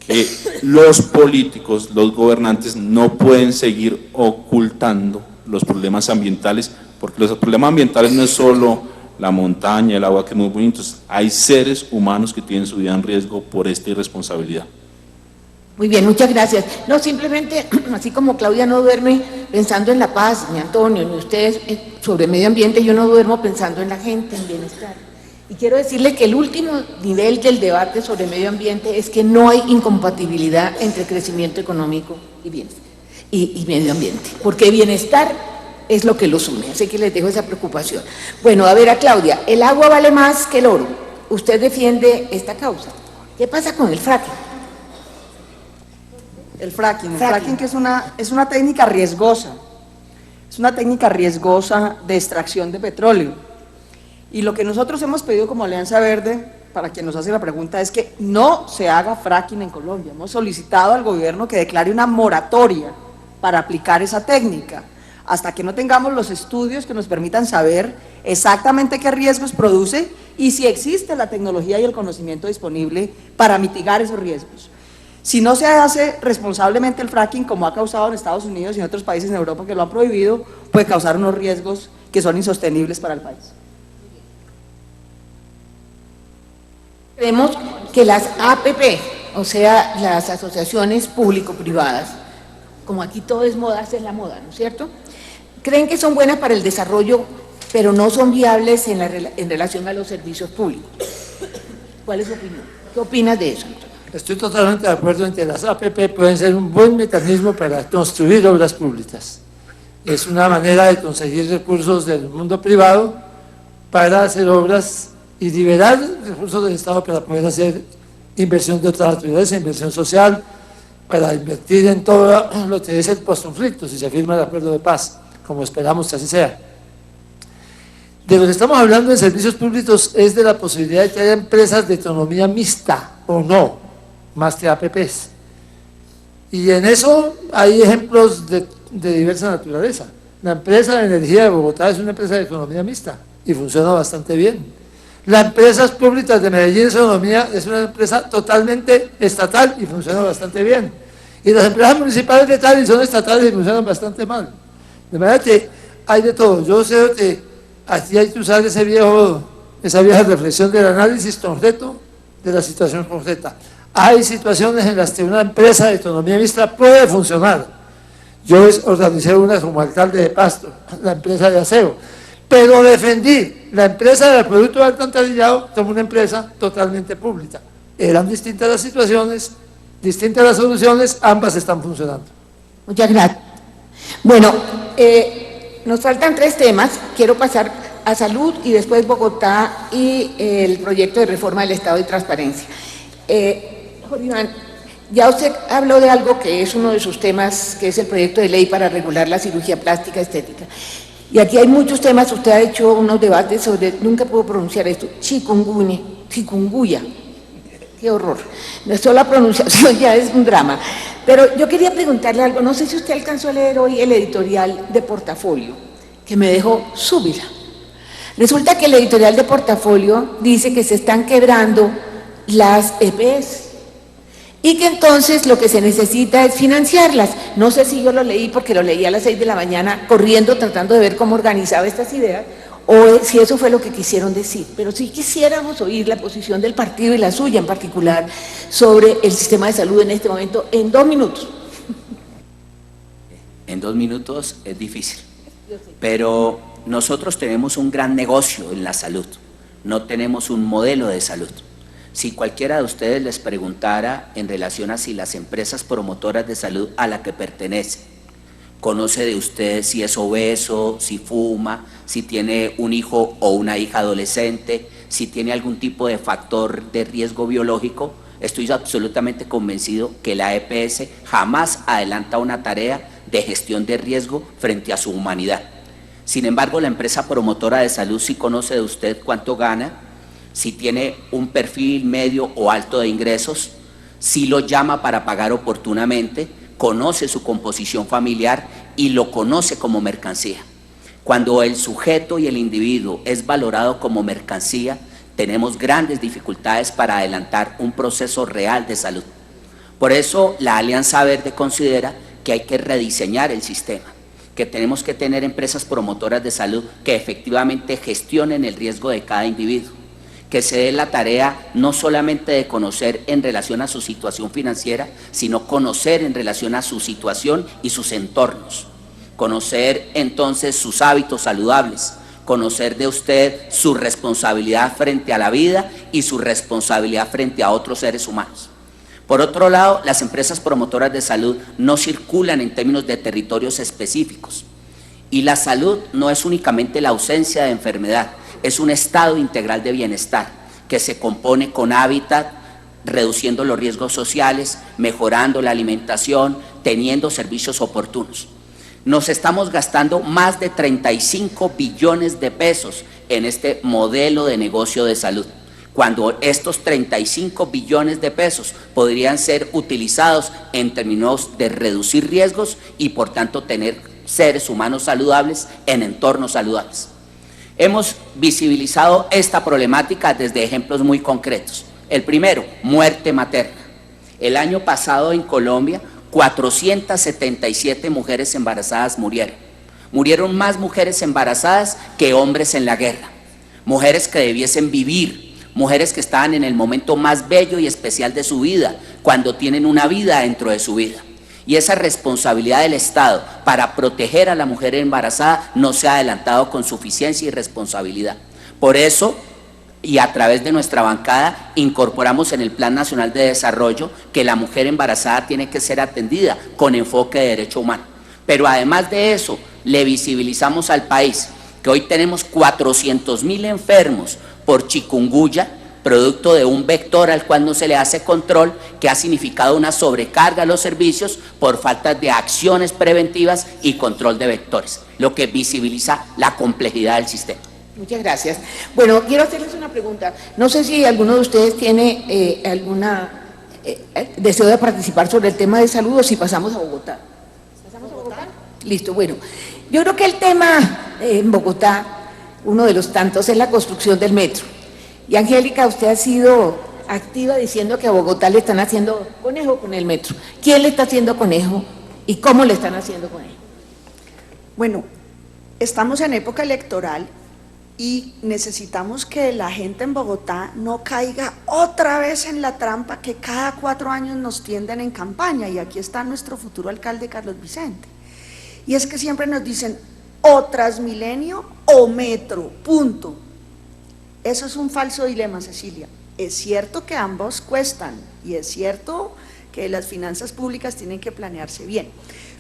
que los políticos, los gobernantes no pueden seguir ocultando los problemas ambientales, porque los problemas ambientales no es solo la montaña, el agua, que es muy bonito, hay seres humanos que tienen su vida en riesgo por esta irresponsabilidad. Muy bien, muchas gracias. No, simplemente, así como Claudia no duerme pensando en la paz, ni Antonio, ni ustedes sobre medio ambiente, yo no duermo pensando en la gente, en bienestar. Y quiero decirle que el último nivel del debate sobre medio ambiente es que no hay incompatibilidad entre crecimiento económico y bienestar, y medio ambiente, porque bienestar es lo que los une, así que les dejo esa preocupación. Bueno, a ver a Claudia, el agua vale más que el oro. Usted defiende esta causa. ¿Qué pasa con el fracking? El fracking que es una técnica riesgosa, es una técnica riesgosa de extracción de petróleo. Y lo que nosotros hemos pedido como Alianza Verde, para quien nos hace la pregunta, es que no se haga fracking en Colombia. Hemos solicitado al gobierno que declare una moratoria para aplicar esa técnica, hasta que no tengamos los estudios que nos permitan saber exactamente qué riesgos produce y si existe la tecnología y el conocimiento disponible para mitigar esos riesgos. Si no se hace responsablemente el fracking, como ha causado en Estados Unidos y en otros países en Europa que lo han prohibido, puede causar unos riesgos que son insostenibles para el país. Creemos que las APP, o sea, las asociaciones público-privadas, como aquí todo es moda, esta es la moda, ¿no es cierto?, creen que son buenas para el desarrollo, pero no son viables en relación a los servicios públicos. ¿Cuál es su opinión? ¿Qué opinas de eso? Estoy totalmente de acuerdo en que las APP pueden ser un buen mecanismo para construir obras públicas. Es una manera de conseguir recursos del mundo privado para hacer obras y liberar recursos del Estado para poder hacer inversión de otra naturaleza, inversión social, para invertir en todo lo que es el postconflicto, si se firma el acuerdo de paz, como esperamos que así sea. De lo que estamos hablando en servicios públicos es de la posibilidad de que haya empresas de economía mixta o no, más que APPs. Y en eso hay ejemplos de diversa naturaleza. La empresa de energía de Bogotá es una empresa de economía mixta y funciona bastante bien. Las empresas públicas de Medellín es una empresa totalmente estatal y funciona bastante bien. Y las empresas municipales de Cali son estatales y funcionan bastante mal. De manera que hay de todo. Yo sé que aquí hay que usar esa vieja reflexión del análisis concreto de la situación concreta. Hay situaciones en las que una empresa de economía mixta puede funcionar. Yo organicé una como alcalde de Pasto, la empresa de aseo, pero defendí la empresa del producto de alcantarillado como una empresa totalmente pública. Eran distintas las situaciones, distintas las soluciones, ambas están funcionando. Muchas gracias. Bueno, nos faltan 3 temas. Quiero pasar a salud y después Bogotá y el proyecto de reforma del Estado y transparencia. Jorge Iván, ya usted habló de algo que es uno de sus temas, que es el proyecto de ley para regular la cirugía plástica estética. Y aquí hay muchos temas, usted ha hecho unos debates sobre, nunca puedo pronunciar esto, chikungunya. Qué horror. No solo la pronunciación ya es un drama. Pero yo quería preguntarle algo, no sé si usted alcanzó a leer hoy el editorial de Portafolio, que me dejó súbita. Resulta que el editorial de Portafolio dice que se están quebrando las EPS y que entonces lo que se necesita es financiarlas. No sé si yo lo leí porque lo leí a las 6 de la mañana corriendo tratando de ver cómo organizaba estas ideas o si eso fue lo que quisieron decir, pero sí quisiéramos oír la posición del partido y la suya en particular sobre el sistema de salud en este momento en 2 minutos. En 2 minutos es difícil, pero nosotros tenemos un gran negocio en la salud, no tenemos un modelo de salud. Si cualquiera de ustedes les preguntara en relación a si las empresas promotoras de salud a la que pertenece, conoce de usted si es obeso, si fuma, si tiene un hijo o una hija adolescente, si tiene algún tipo de factor de riesgo biológico, estoy absolutamente convencido que la EPS jamás adelanta una tarea de gestión de riesgo frente a su humanidad. Sin embargo, la empresa promotora de salud sí conoce de usted cuánto gana, si tiene un perfil medio o alto de ingresos, si lo llama para pagar oportunamente, conoce su composición familiar y lo conoce como mercancía. Cuando el sujeto y el individuo es valorado como mercancía, tenemos grandes dificultades para adelantar un proceso real de salud. Por eso la Alianza Verde considera que hay que rediseñar el sistema, que tenemos que tener empresas promotoras de salud que efectivamente gestionen el riesgo de cada individuo, que se dé la tarea no solamente de conocer en relación a su situación financiera, sino conocer en relación a su situación y sus entornos, conocer entonces sus hábitos saludables, conocer de usted su responsabilidad frente a la vida y su responsabilidad frente a otros seres humanos. Por otro lado, las empresas promotoras de salud no circulan en términos de territorios específicos, y la salud no es únicamente la ausencia de enfermedad, es un estado integral de bienestar que se compone con hábitat, reduciendo los riesgos sociales, mejorando la alimentación, teniendo servicios oportunos. Nos estamos gastando más de 35 billones de pesos en este modelo de negocio de salud, cuando estos 35 billones de pesos podrían ser utilizados en términos de reducir riesgos y por tanto tener seres humanos saludables en entornos saludables. Hemos visibilizado esta problemática desde ejemplos muy concretos. El primero, muerte materna. El año pasado en Colombia, 477 mujeres embarazadas murieron. Murieron más mujeres embarazadas que hombres en la guerra. Mujeres que debiesen vivir, mujeres que estaban en el momento más bello y especial de su vida, cuando tienen una vida dentro de su vida. Y esa responsabilidad del Estado para proteger a la mujer embarazada no se ha adelantado con suficiencia y responsabilidad. Por eso, y a través de nuestra bancada, incorporamos en el Plan Nacional de Desarrollo que la mujer embarazada tiene que ser atendida con enfoque de derecho humano. Pero además de eso, le visibilizamos al país que hoy tenemos 400.000 enfermos por chikungunya, producto de un vector al cual no se le hace control, que ha significado una sobrecarga a los servicios por falta de acciones preventivas y control de vectores, lo que visibiliza la complejidad del sistema. Muchas gracias. Bueno, quiero hacerles una pregunta. No sé si alguno de ustedes tiene deseo de participar sobre el tema de salud o si pasamos a Bogotá. ¿Pasamos a Bogotá? Listo, bueno. Yo creo que el tema en Bogotá, uno de los tantos, es la construcción del metro. Y Angélica, usted ha sido activa diciendo que a Bogotá le están haciendo conejo con el metro. ¿Quién le está haciendo conejo y cómo le están haciendo conejo? Bueno, estamos en época electoral y necesitamos que la gente en Bogotá no caiga otra vez en la trampa que cada 4 años nos tienden en campaña, y aquí está nuestro futuro alcalde Carlos Vicente. Y es que siempre nos dicen o Transmilenio o metro, punto. Eso es un falso dilema, Cecilia. Es cierto que ambos cuestan y es cierto que las finanzas públicas tienen que planearse bien,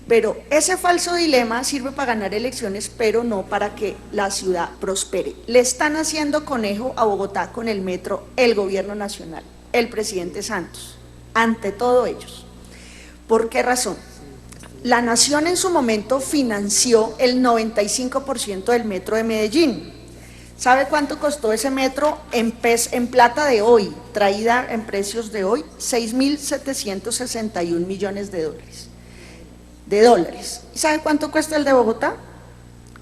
pero ese falso dilema sirve para ganar elecciones, pero no para que la ciudad prospere. Le están haciendo conejo a Bogotá con el metro el gobierno nacional, el presidente Santos, ante todo ellos. ¿Por qué razón? La nación en su momento financió el 95% del metro de Medellín. ¿Sabe cuánto costó ese metro en plata de hoy, traída en precios de hoy? 6.761 millones de dólares. ¿Y sabe cuánto cuesta el de Bogotá?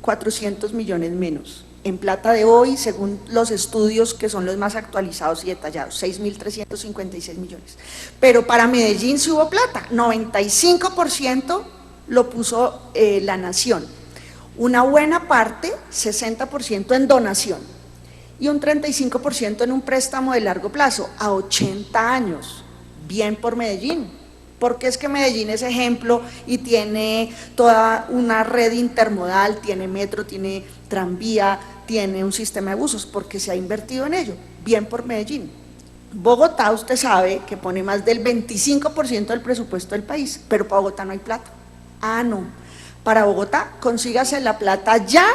400 millones menos. En plata de hoy, según los estudios que son los más actualizados y detallados, 6.356 millones. Pero para Medellín sí hubo plata, 95% lo puso la nación. Una buena parte, 60% en donación y un 35% en un préstamo de largo plazo, a 80 años. Bien por Medellín, porque es que Medellín es ejemplo y tiene toda una red intermodal, tiene metro, tiene tranvía, tiene un sistema de buses, porque se ha invertido en ello. Bien por Medellín. Bogotá, usted sabe que pone más del 25% del presupuesto del país, pero para Bogotá no hay plata. Ah, no. Para Bogotá, consígase la plata ya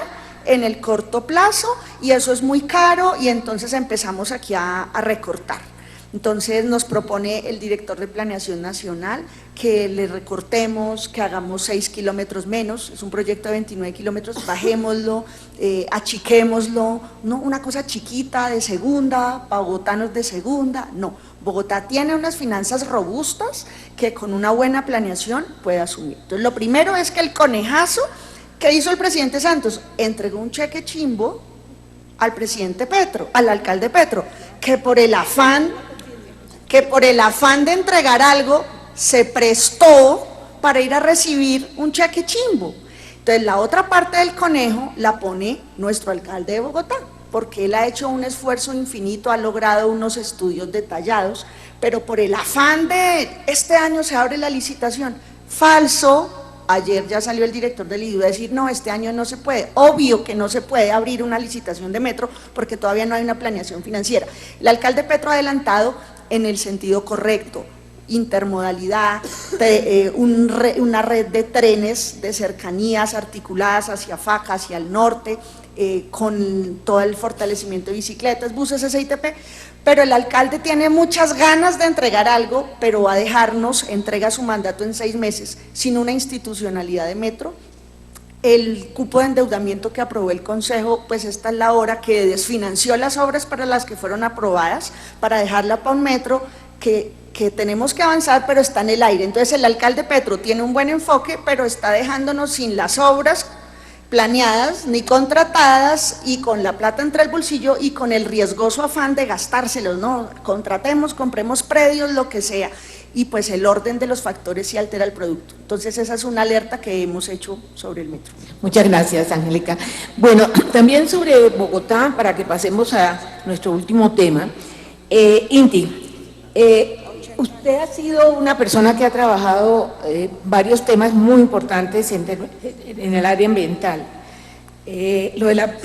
en el corto plazo y eso es muy caro y entonces empezamos aquí a recortar. Entonces nos propone el director de Planeación Nacional que le recortemos, que hagamos 6 kilómetros menos, es un proyecto de 29 kilómetros, bajémoslo, achiquémoslo, no una cosa chiquita de segunda, para bogotanos de segunda, no. Bogotá tiene unas finanzas robustas que con una buena planeación puede asumir. Entonces lo primero es que el conejazo que hizo el presidente Santos, entregó un cheque chimbo al presidente Petro, al alcalde Petro, que por el afán de entregar algo, se prestó para ir a recibir un cheque chimbo. Entonces la otra parte del conejo la pone nuestro alcalde de Bogotá, porque él ha hecho un esfuerzo infinito, ha logrado unos estudios detallados, pero por el afán de este año se abre la licitación, falso. Ayer ya salió el director del IDU a decir, no, este año no se puede, obvio que no se puede abrir una licitación de metro porque todavía no hay una planeación financiera. El alcalde Petro ha adelantado en el sentido correcto, intermodalidad, una red de trenes de cercanías articuladas hacia Faca, hacia el norte, con todo el fortalecimiento de bicicletas, buses SITP, pero el alcalde tiene muchas ganas de entregar algo, pero va a dejarnos, entrega su mandato en 6 meses, sin una institucionalidad de metro. El cupo de endeudamiento que aprobó el Consejo, pues esta es la hora que desfinanció las obras para las que fueron aprobadas, para dejarla para un metro que tenemos que avanzar, pero está en el aire. Entonces el alcalde Petro tiene un buen enfoque, pero está dejándonos sin las obras planeadas ni contratadas y con la plata entre el bolsillo y con el riesgoso afán de gastárselos, ¿no? Contratemos, compremos predios, lo que sea, y pues el orden de los factores sí altera el producto. Entonces esa es una alerta que hemos hecho sobre el metro. Muchas gracias, Angélica. Bueno, también sobre Bogotá, para que pasemos a nuestro último tema. Inti, usted ha sido una persona que ha trabajado varios temas muy importantes en el área ambiental. Lo de la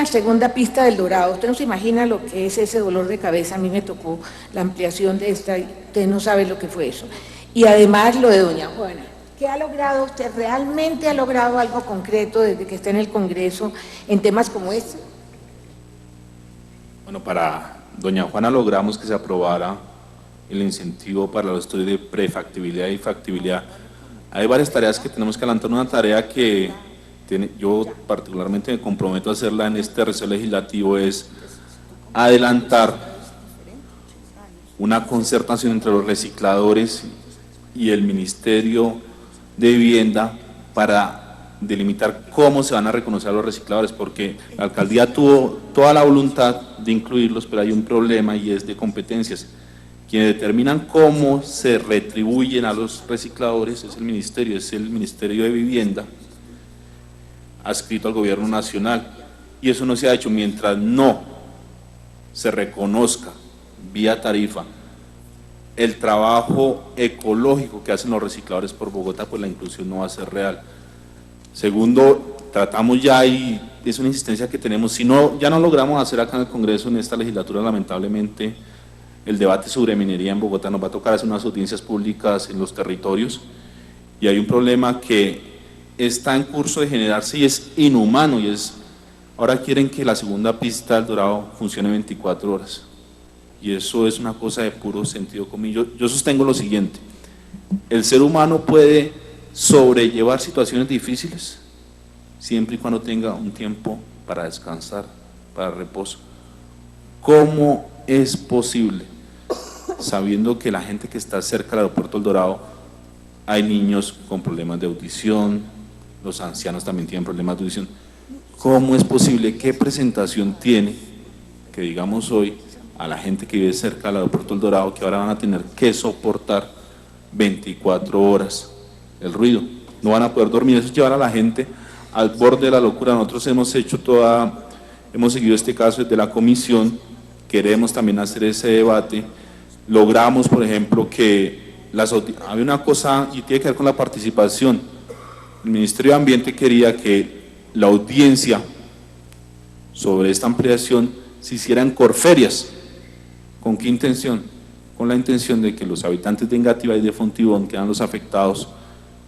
segunda pista del Dorado, usted no se imagina lo que es ese dolor de cabeza. A mí me tocó la ampliación de esta, usted no sabe lo que fue eso. Y además lo de doña Juana. ¿Qué ha logrado usted? ¿Realmente ha logrado algo concreto desde que está en el Congreso en temas como este? Bueno, para doña Juana logramos que se aprobara el incentivo para los estudios de prefactibilidad y factibilidad. Hay varias tareas que tenemos que adelantar. Una tarea que yo particularmente me comprometo a hacerla en este receso legislativo es adelantar una concertación entre los recicladores y el Ministerio de Vivienda para delimitar cómo se van a reconocer a los recicladores, porque la alcaldía tuvo toda la voluntad de incluirlos, pero hay un problema y es de competencias. Quienes determinan cómo se retribuyen a los recicladores es el Ministerio de Vivienda, adscrito al Gobierno Nacional, y eso no se ha hecho. Mientras no se reconozca vía tarifa el trabajo ecológico que hacen los recicladores por Bogotá, pues la inclusión no va a ser real. Segundo, tratamos ya, y es una insistencia que tenemos, si no, ya no logramos hacer acá en el Congreso en esta legislatura, lamentablemente, el debate sobre minería en Bogotá. Nos va a tocar hacer unas audiencias públicas en los territorios, y hay un problema que está en curso de generarse y es inhumano, y es, ahora quieren que la segunda pista del Dorado funcione 24 horas, y eso es una cosa de puro sentido común. Yo sostengo lo siguiente: el ser humano puede sobrellevar situaciones difíciles siempre y cuando tenga un tiempo para descansar, para reposo. ¿Cómo es posible, sabiendo que la gente que está cerca del aeropuerto El Dorado, hay niños con problemas de audición, los ancianos también tienen problemas de audición? ¿Cómo es posible? ¿Qué presentación tiene que digamos hoy a la gente que vive cerca del aeropuerto El Dorado que ahora van a tener que soportar 24 horas el ruido? No van a poder dormir. Eso es llevar a la gente al borde de la locura. Nosotros hemos seguido este caso desde la comisión, queremos también hacer ese debate. Logramos, por ejemplo, que había una cosa, y tiene que ver con la participación. El Ministerio de Ambiente quería que la audiencia sobre esta ampliación se hiciera en Corferias. ¿Con qué intención? Con la intención de que los habitantes de Engativá y de Fontibón, que eran los afectados,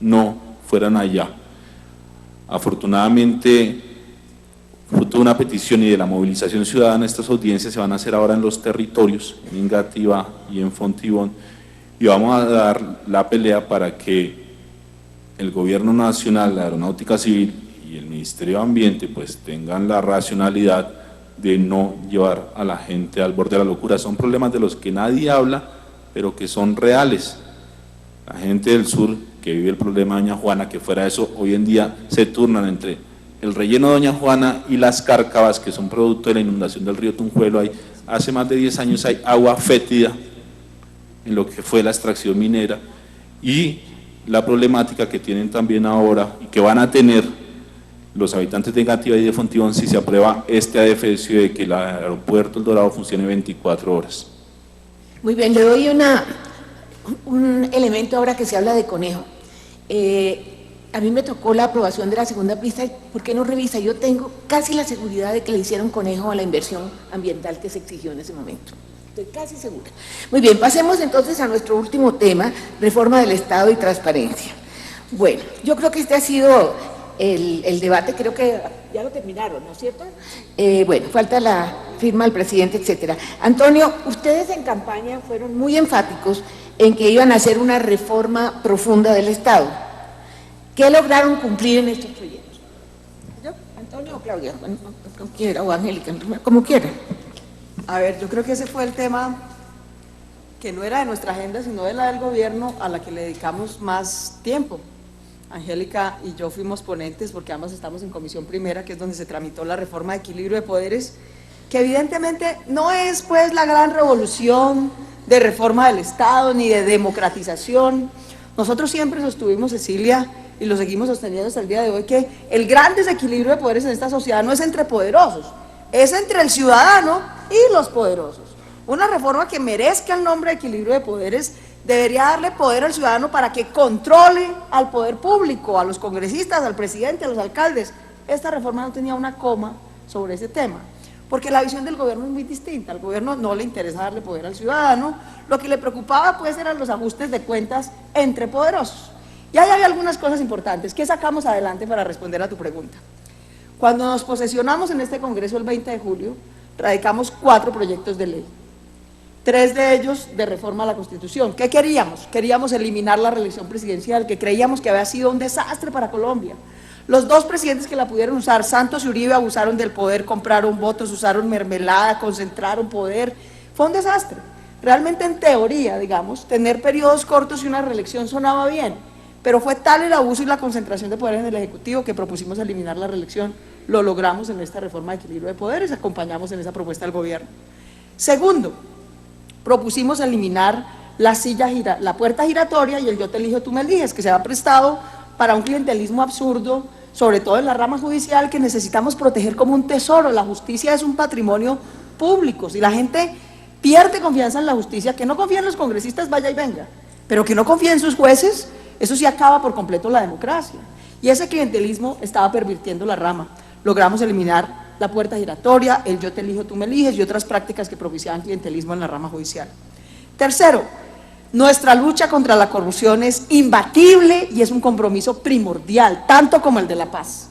no fueran allá. Afortunadamente fruto de una petición y de la movilización ciudadana, estas audiencias se van a hacer ahora en los territorios, en Engativá y en Fontibón, y vamos a dar la pelea para que el Gobierno Nacional, la Aeronáutica Civil y el Ministerio de Ambiente pues tengan la racionalidad de no llevar a la gente al borde de la locura. Son problemas de los que nadie habla, pero que son reales. La gente del sur que vive el problema de Doña Juana, que fuera de eso, hoy en día se turnan entre el relleno de Doña Juana y las cárcavas, que son producto de la inundación del río Tunjuelo. Hace más de 10 años hay agua fétida en lo que fue la extracción minera, y la problemática que tienen también ahora y que van a tener los habitantes de Engativá y de Fontibón si se aprueba este adefesio de que el aeropuerto El Dorado funcione 24 horas. Muy bien, le doy un elemento ahora que se habla de conejo. A mí me tocó la aprobación de la segunda pista. ¿Por qué no revisa? Yo tengo casi la seguridad de que le hicieron conejo a la inversión ambiental que se exigió en ese momento. Estoy casi segura. Muy bien, pasemos entonces a nuestro último tema, reforma del Estado y transparencia. Bueno, yo creo que este ha sido el debate, creo que ya lo terminaron, ¿no es cierto? Bueno, falta la firma del presidente, etcétera. Antonio, ustedes en campaña fueron muy enfáticos en que iban a hacer una reforma profunda del Estado. ¿Qué lograron cumplir en estos proyectos? ¿Yo? ¿Antonio o Claudia? Como quiera, o Angélica, como quiera. A ver, yo creo que ese fue el tema que no era de nuestra agenda, sino de la del gobierno, a la que le dedicamos más tiempo. Angélica y yo fuimos ponentes, porque ambas estamos en comisión primera, que es donde se tramitó la reforma de equilibrio de poderes, que evidentemente no es pues la gran revolución de reforma del Estado, ni de democratización. Nosotros siempre sostuvimos, Cecilia, y lo seguimos sosteniendo hasta el día de hoy, que el gran desequilibrio de poderes en esta sociedad no es entre poderosos, es entre el ciudadano y los poderosos. Una reforma que merezca el nombre de equilibrio de poderes debería darle poder al ciudadano para que controle al poder público, a los congresistas, al presidente, a los alcaldes. Esta reforma no tenía una coma sobre ese tema, porque la visión del gobierno es muy distinta. Al gobierno no le interesa darle poder al ciudadano, lo que le preocupaba pues eran los ajustes de cuentas entre poderosos. Y ahí hay algunas cosas importantes. ¿Qué sacamos adelante para responder a tu pregunta? Cuando nos posesionamos en este Congreso el 20 de julio, radicamos 4 proyectos de ley. 3 de ellos de reforma a la Constitución. ¿Qué queríamos? Queríamos eliminar la reelección presidencial, que creíamos que había sido un desastre para Colombia. Los 2 presidentes que la pudieron usar, Santos y Uribe, abusaron del poder, compraron votos, usaron mermelada, concentraron poder. Fue un desastre. Realmente en teoría, digamos, tener periodos cortos y una reelección sonaba bien, pero fue tal el abuso y la concentración de poder en el Ejecutivo que propusimos eliminar la reelección. Lo logramos en esta reforma de equilibrio de poderes, acompañamos en esa propuesta al gobierno. Segundo, propusimos eliminar la puerta giratoria y el yo te elijo, tú me eliges, que se ha prestado para un clientelismo absurdo, sobre todo en la rama judicial, que necesitamos proteger como un tesoro. La justicia es un patrimonio público. Si la gente pierde confianza en la justicia, que no confía en los congresistas, vaya y venga, pero que no confía en sus jueces, eso sí acaba por completo la democracia. Y ese clientelismo estaba pervirtiendo la rama. Logramos eliminar la puerta giratoria, el yo te elijo, tú me eliges y otras prácticas que propiciaban clientelismo en la rama judicial. Tercero, nuestra lucha contra la corrupción es imbatible y es un compromiso primordial, tanto como el de la paz.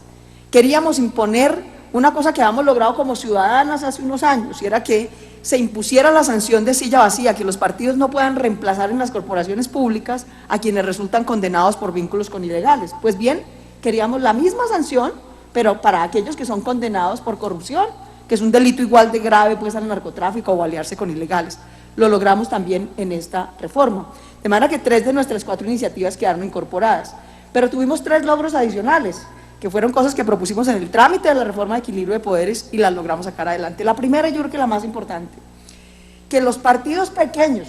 Queríamos imponer una cosa que habíamos logrado como ciudadanas hace unos años, y era que se impusiera la sanción de silla vacía, que los partidos no puedan reemplazar en las corporaciones públicas a quienes resultan condenados por vínculos con ilegales. Pues bien, queríamos la misma sanción, pero para aquellos que son condenados por corrupción, que es un delito igual de grave pues al narcotráfico o aliarse con ilegales. Lo logramos también en esta reforma, de manera que 3 de nuestras 4 iniciativas quedaron incorporadas, pero tuvimos 3 logros adicionales, que fueron cosas que propusimos en el trámite de la reforma de equilibrio de poderes y las logramos sacar adelante. La primera, yo creo que la más importante, que los partidos pequeños,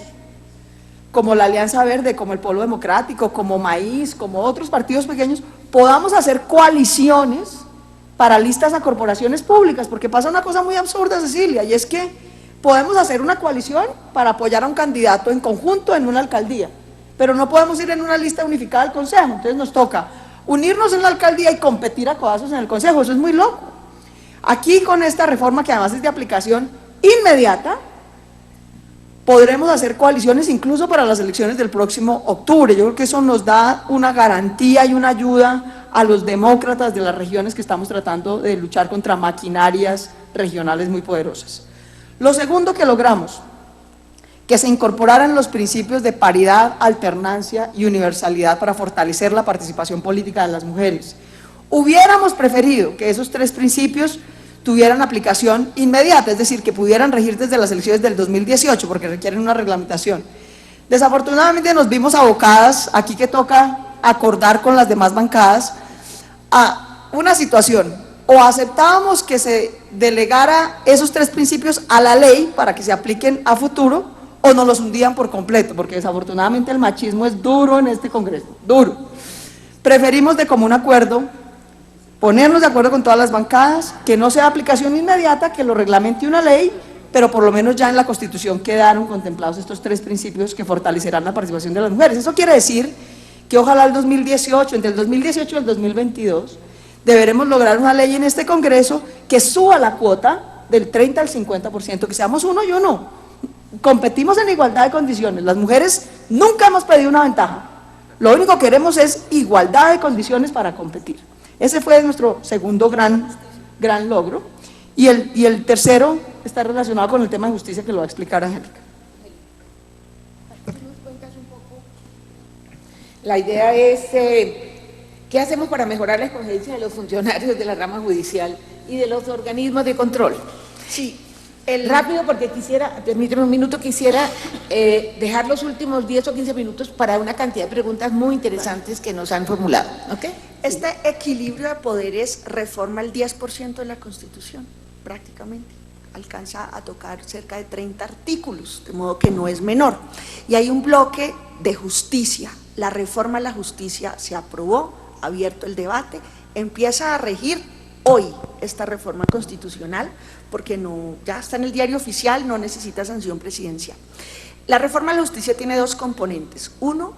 como la Alianza Verde, como el Polo Democrático, como Maíz, como otros partidos pequeños, podamos hacer coaliciones para listas a corporaciones públicas, porque pasa una cosa muy absurda, Cecilia, y es que podemos hacer una coalición para apoyar a un candidato en conjunto en una alcaldía, pero no podemos ir en una lista unificada al Consejo. Entonces nos toca unirnos en la alcaldía y competir a codazos en el Consejo. Eso es muy loco. Aquí con esta reforma, que además es de aplicación inmediata, podremos hacer coaliciones incluso para las elecciones del próximo octubre. Yo creo que eso nos da una garantía y una ayuda a los demócratas de las regiones que estamos tratando de luchar contra maquinarias regionales muy poderosas. Lo segundo que logramos, que se incorporaran los principios de paridad, alternancia y universalidad para fortalecer la participación política de las mujeres. Hubiéramos preferido que esos tres principios tuvieran aplicación inmediata, es decir, que pudieran regir desde las elecciones del 2018, porque requieren una reglamentación. Desafortunadamente nos vimos abocadas, aquí que toca acordar con las demás bancadas, a una situación: o aceptábamos que se delegara esos tres principios a la ley para que se apliquen a futuro, o nos los hundían por completo, porque desafortunadamente el machismo es duro en este Congreso, duro. Preferimos de común acuerdo ponernos de acuerdo con todas las bancadas, que no sea aplicación inmediata, que lo reglamente una ley, pero por lo menos ya en la Constitución quedaron contemplados estos tres principios que fortalecerán la participación de las mujeres. Eso quiere decir que ojalá el 2018, entre el 2018 y el 2022, deberemos lograr una ley en este Congreso que suba la cuota del 30 al 50%, que seamos uno y uno. Competimos en igualdad de condiciones, las mujeres nunca hemos pedido una ventaja, lo único que queremos es igualdad de condiciones para competir. Ese fue nuestro segundo gran logro. Y el tercero está relacionado con el tema de justicia, que lo va a explicar Angélica. La idea es, ¿qué hacemos para mejorar la escogencia de los funcionarios de la rama judicial y de los organismos de control? Sí. Rápido, porque quisiera, permíteme un minuto, quisiera dejar los últimos 10 o 15 minutos para una cantidad de preguntas muy interesantes que nos han formulado. ¿Okay? Este equilibrio de poderes reforma el 10% de la Constitución, prácticamente. Alcanza a tocar cerca de 30 artículos, de modo que no es menor. Y hay un bloque de justicia. La reforma a la justicia se aprobó, abierto el debate, empieza a regir hoy esta reforma constitucional, porque no, ya está en el diario oficial, no necesita sanción presidencial. La reforma a la justicia tiene dos componentes. Uno,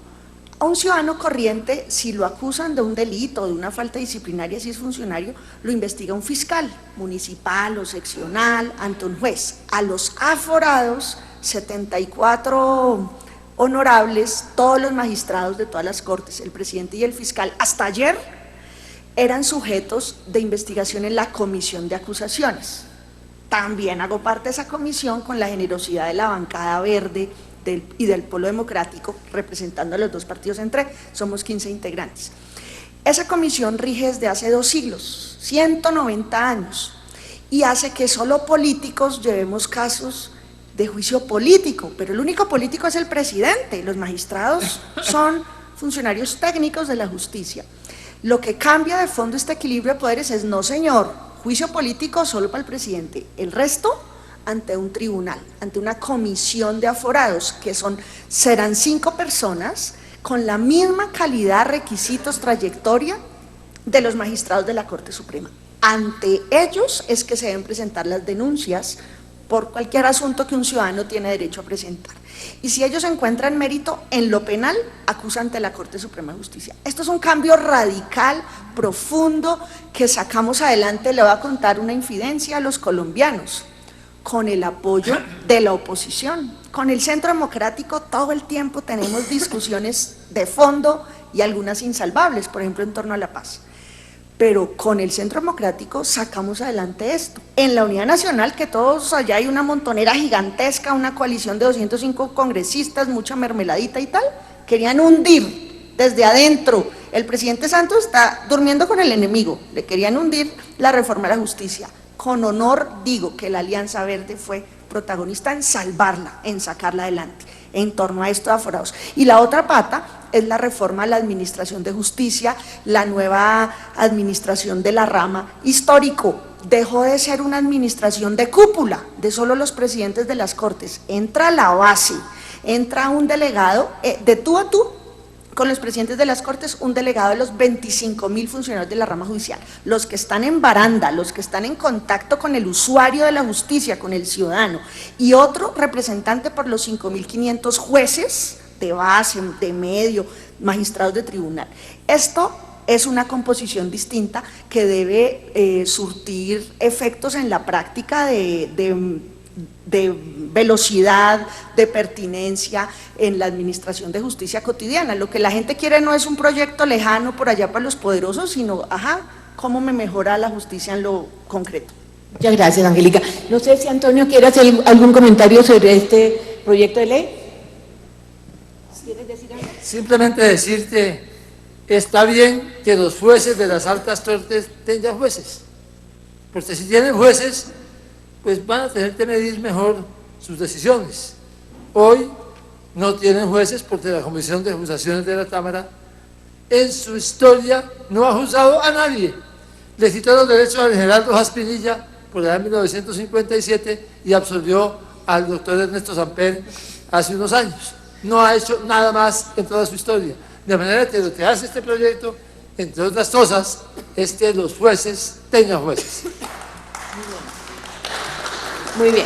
a un ciudadano corriente, si lo acusan de un delito o de una falta disciplinaria, si es funcionario, lo investiga un fiscal municipal o seccional ante un juez. A los aforados, 74 honorables, todos los magistrados de todas las cortes, el presidente y el fiscal, hasta ayer eran sujetos de investigación en la comisión de acusaciones. También hago parte de esa comisión con la generosidad de la bancada verde y del Polo Democrático, representando a los dos partidos somos 15 integrantes. Esa comisión rige desde hace 2 siglos, 190 años, y hace que solo políticos llevemos casos de juicio político, pero el único político es el presidente, los magistrados son funcionarios técnicos de la justicia. Lo que cambia de fondo este equilibrio de poderes es: no señor, juicio político solo para el presidente, el resto ante un tribunal, ante una comisión de aforados, que serán 5 personas con la misma calidad, requisitos, trayectoria de los magistrados de la Corte Suprema. Ante ellos es que se deben presentar las denuncias por cualquier asunto que un ciudadano tiene derecho a presentar. Y si ellos encuentran mérito en lo penal, acusan ante la Corte Suprema de Justicia. Esto es un cambio radical, profundo, que sacamos adelante. Le voy a contar una infidencia a los colombianos, con el apoyo de la oposición. Con el Centro Democrático todo el tiempo tenemos discusiones de fondo y algunas insalvables, por ejemplo en torno a la paz. Pero con el Centro Democrático sacamos adelante esto. En la Unidad Nacional, que todos allá hay una montonera gigantesca, una coalición de 205 congresistas, mucha mermeladita y tal, querían hundir desde adentro. El presidente Santos está durmiendo con el enemigo, le querían hundir la reforma a la justicia. Con honor digo que la Alianza Verde fue protagonista en salvarla, en sacarla adelante, en torno a esto de aforados. Y la otra pata es la reforma a la administración de justicia, la nueva administración de la rama histórico. Dejó de ser una administración de cúpula, de solo los presidentes de las cortes. Entra la base, entra un delegado de tú a tú con los presidentes de las cortes, un delegado de los 25.000 funcionarios de la rama judicial, los que están en baranda, los que están en contacto con el usuario de la justicia, con el ciudadano, y otro representante por los 5.500 jueces de base, de medio, magistrados de tribunal. Esto es una composición distinta que debe surtir efectos en la práctica de velocidad, de pertinencia en la administración de justicia cotidiana. Lo que la gente quiere no es un proyecto lejano por allá para los poderosos, sino, ¿cómo me mejora la justicia en lo concreto? Muchas gracias, Angélica. No sé si Antonio quiere hacer algún comentario sobre este proyecto de ley. ¿Quieres decir algo? Simplemente decirte, está bien que los jueces de las altas cortes tengan jueces, porque si tienen jueces, pues van a tener que medir mejor sus decisiones. Hoy no tienen jueces porque la Comisión de Acusaciones de la Cámara en su historia no ha juzgado a nadie. Le quitó los derechos al general Rojas Pinilla por el año 1957 y absolvió al doctor Ernesto Samper hace unos años. No ha hecho nada más en toda su historia. De manera que lo que hace este proyecto, entre otras cosas, es que los jueces tengan jueces. Muy bien.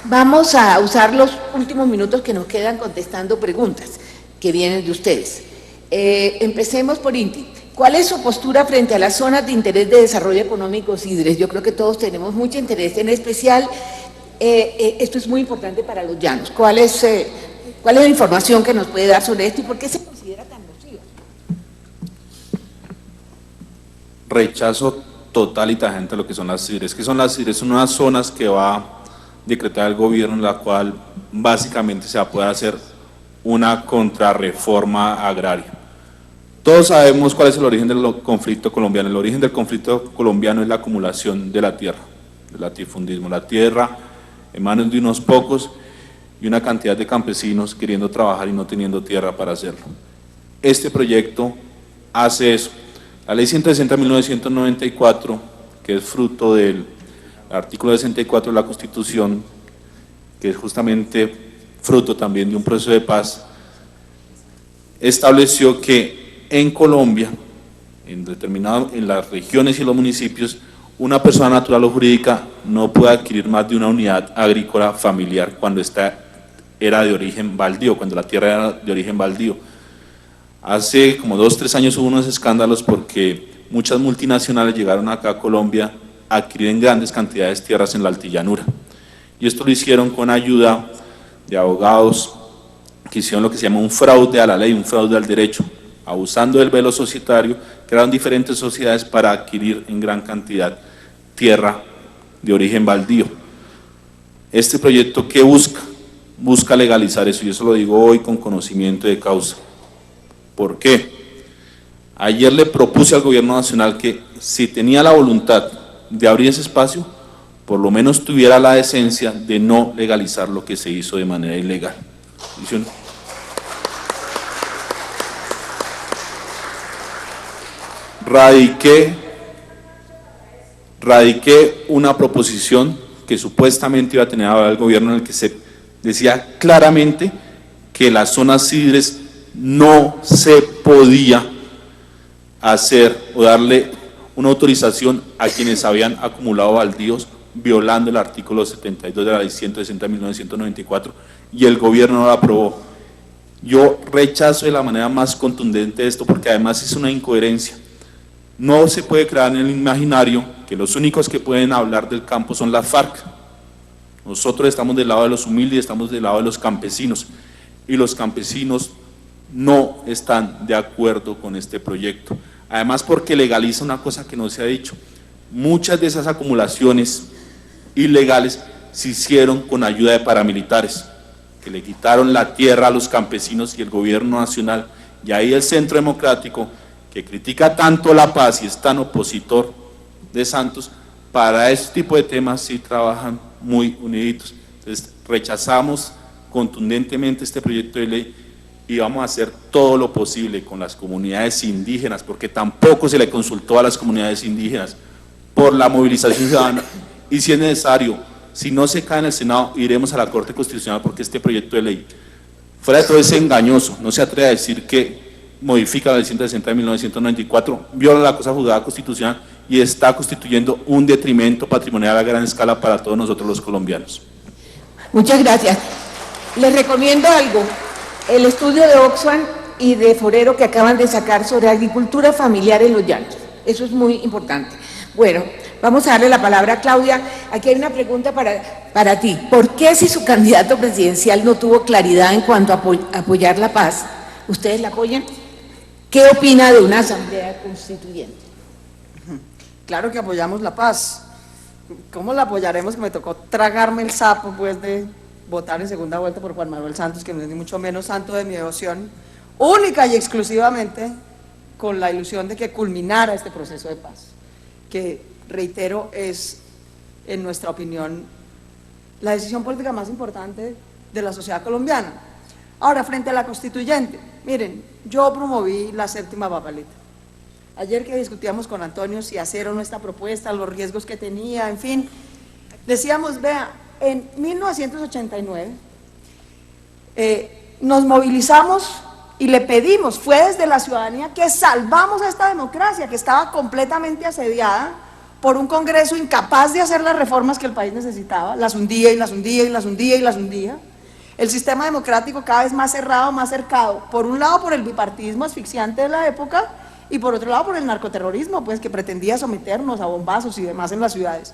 Vamos a usar los últimos minutos que nos quedan contestando preguntas que vienen de ustedes. Empecemos por Inti. ¿Cuál es su postura frente a las zonas de interés de desarrollo económico SIDRES? Yo creo que todos tenemos mucho interés, en especial, esto es muy importante para los llanos. ¿Cuál es la información que nos puede dar sobre esto y por qué se considera tan nociva? Rechazo total y tajante lo que son las SIDRES. ¿Qué son las SIDRES? Son unas zonas que va a decretar el gobierno en la cual básicamente se va a poder hacer una contrarreforma agraria. Todos sabemos cuál es el origen del conflicto colombiano. El origen del conflicto colombiano es la acumulación de la tierra, el latifundismo. La tierra en manos de unos pocos y una cantidad de campesinos queriendo trabajar y no teniendo tierra para hacerlo. Este proyecto hace eso. La ley 160 de 1994, que es fruto del artículo 64 de la Constitución, que es justamente fruto también de un proceso de paz, estableció que en Colombia, en las regiones y los municipios, una persona natural o jurídica no puede adquirir más de una unidad agrícola familiar cuando esta era de origen baldío, cuando la tierra era de origen baldío. Hace como 2 o 3 años hubo unos escándalos porque muchas multinacionales llegaron acá a Colombia a adquirir en grandes cantidades tierras en la altillanura. Y esto lo hicieron con ayuda de abogados que hicieron lo que se llama un fraude a la ley, un fraude al derecho, abusando del velo societario, crearon diferentes sociedades para adquirir en gran cantidad tierra de origen baldío. Este proyecto, ¿qué busca? Busca legalizar eso, y eso lo digo hoy con conocimiento de causa. ¿Por qué? Ayer le propuse al gobierno nacional que si tenía la voluntad de abrir ese espacio, por lo menos tuviera la decencia de no legalizar lo que se hizo de manera ilegal. Radiqué una proposición que supuestamente iba a tener ahora el gobierno, en el que se decía claramente que las zonas SIDRES no se podía hacer o darle una autorización a quienes habían acumulado baldíos violando el artículo 72 de la ley 160 de 1994, y el gobierno no lo aprobó. Yo rechazo de la manera más contundente esto, porque además es una incoherencia. No se puede crear en el imaginario que los únicos que pueden hablar del campo son las FARC. Nosotros estamos del lado de los humildes, estamos del lado de los campesinos, y los campesinos no están de acuerdo con este proyecto. Además, porque legaliza una cosa que no se ha dicho. Muchas de esas acumulaciones ilegales se hicieron con ayuda de paramilitares, que le quitaron la tierra a los campesinos y el gobierno nacional, y ahí el Centro Democrático, que critica tanto la paz y es tan opositor de Santos, para este tipo de temas sí trabajan muy uniditos. Entonces rechazamos contundentemente este proyecto de ley y vamos a hacer todo lo posible con las comunidades indígenas, porque tampoco se le consultó a las comunidades indígenas, por la movilización ciudadana, y si es necesario, si no se cae en el Senado, iremos a la Corte Constitucional, porque este proyecto de ley, fuera de todo, es engañoso, no se atreve a decir que modifica la ley 160 de 1994, viola la cosa juzgada constitucional y está constituyendo un detrimento patrimonial a gran escala para todos nosotros los colombianos. Muchas gracias. Les recomiendo algo, el estudio de Oxfam y de Forero que acaban de sacar sobre agricultura familiar en los llanos. Eso es muy importante. Bueno, vamos a darle la palabra a Claudia. Aquí hay una pregunta para ti. ¿Por qué si su candidato presidencial no tuvo claridad en cuanto a apoyar la paz, ustedes la apoyan? ¿Qué opina de una asamblea constituyente? Claro que apoyamos la paz. ¿Cómo la apoyaremos? Que me tocó tragarme el sapo, pues, de votar en segunda vuelta por Juan Manuel Santos, que no es ni mucho menos santo de mi devoción, única y exclusivamente con la ilusión de que culminara este proceso de paz, que, reitero, es, en nuestra opinión, la decisión política más importante de la sociedad colombiana. Ahora, frente a la constituyente, miren, yo promoví la séptima papeleta. Ayer que discutíamos con Antonio si hacer o no esta propuesta, los riesgos que tenía, en fin, decíamos, vea, en 1989 nos movilizamos y le pedimos, fue desde la ciudadanía que salvamos a esta democracia que estaba completamente asediada por un Congreso incapaz de hacer las reformas que el país necesitaba, las hundía y las hundía y las hundía y las hundía. El sistema democrático cada vez más cerrado, más cercado, por un lado por el bipartidismo asfixiante de la época y por otro lado por el narcoterrorismo, pues que pretendía someternos a bombazos y demás en las ciudades.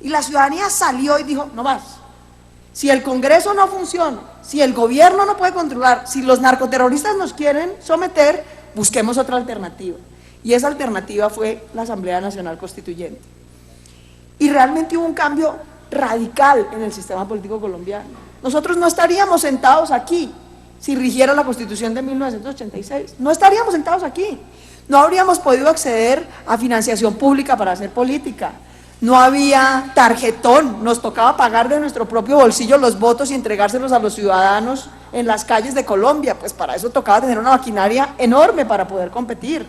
Y la ciudadanía salió y dijo, no más, si el Congreso no funciona, si el gobierno no puede controlar, si los narcoterroristas nos quieren someter, busquemos otra alternativa. Y esa alternativa fue la Asamblea Nacional Constituyente. Y realmente hubo un cambio radical en el sistema político colombiano. Nosotros no estaríamos sentados aquí si rigiera la Constitución de 1986, no estaríamos sentados aquí. No habríamos podido acceder a financiación pública para hacer política, no había tarjetón, nos tocaba pagar de nuestro propio bolsillo los votos y entregárselos a los ciudadanos en las calles de Colombia, pues para eso tocaba tener una maquinaria enorme para poder competir.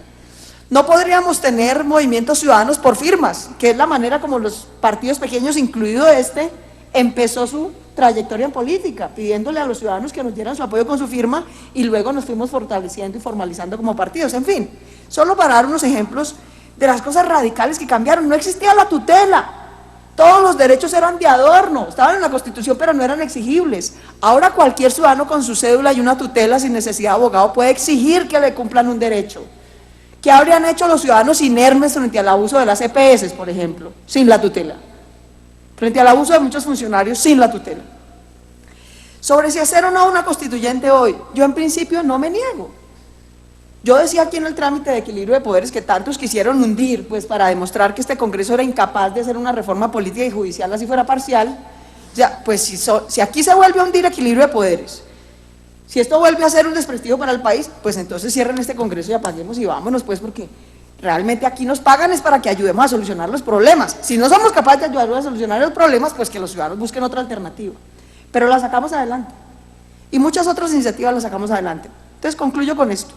No podríamos tener movimientos ciudadanos por firmas, que es la manera como los partidos pequeños, incluido este, empezó su trayectoria en política, pidiéndole a los ciudadanos que nos dieran su apoyo con su firma y luego nos fuimos fortaleciendo y formalizando como partidos, en fin. Solo para dar unos ejemplos de las cosas radicales que cambiaron, no existía la tutela, todos los derechos eran de adorno, estaban en la Constitución pero no eran exigibles. Ahora cualquier ciudadano con su cédula y una tutela sin necesidad de abogado puede exigir que le cumplan un derecho. ¿Qué habrían hecho los ciudadanos inermes frente al abuso de las EPS, por ejemplo, sin la tutela? Frente al abuso de muchos funcionarios sin la tutela. Sobre si hacer o no una constituyente hoy, yo en principio no me niego. Yo decía aquí en el trámite de equilibrio de poderes que tantos quisieron hundir, pues para demostrar que este Congreso era incapaz de hacer una reforma política y judicial así fuera parcial, ya, pues si aquí se vuelve a hundir equilibrio de poderes, si esto vuelve a ser un desprestigio para el país, pues entonces cierren este Congreso y apaguemos y vámonos, pues porque realmente aquí nos pagan es para que ayudemos a solucionar los problemas. Si no somos capaces de ayudar a solucionar los problemas, pues que los ciudadanos busquen otra alternativa. Pero la sacamos adelante. Y muchas otras iniciativas las sacamos adelante. Entonces concluyo con esto.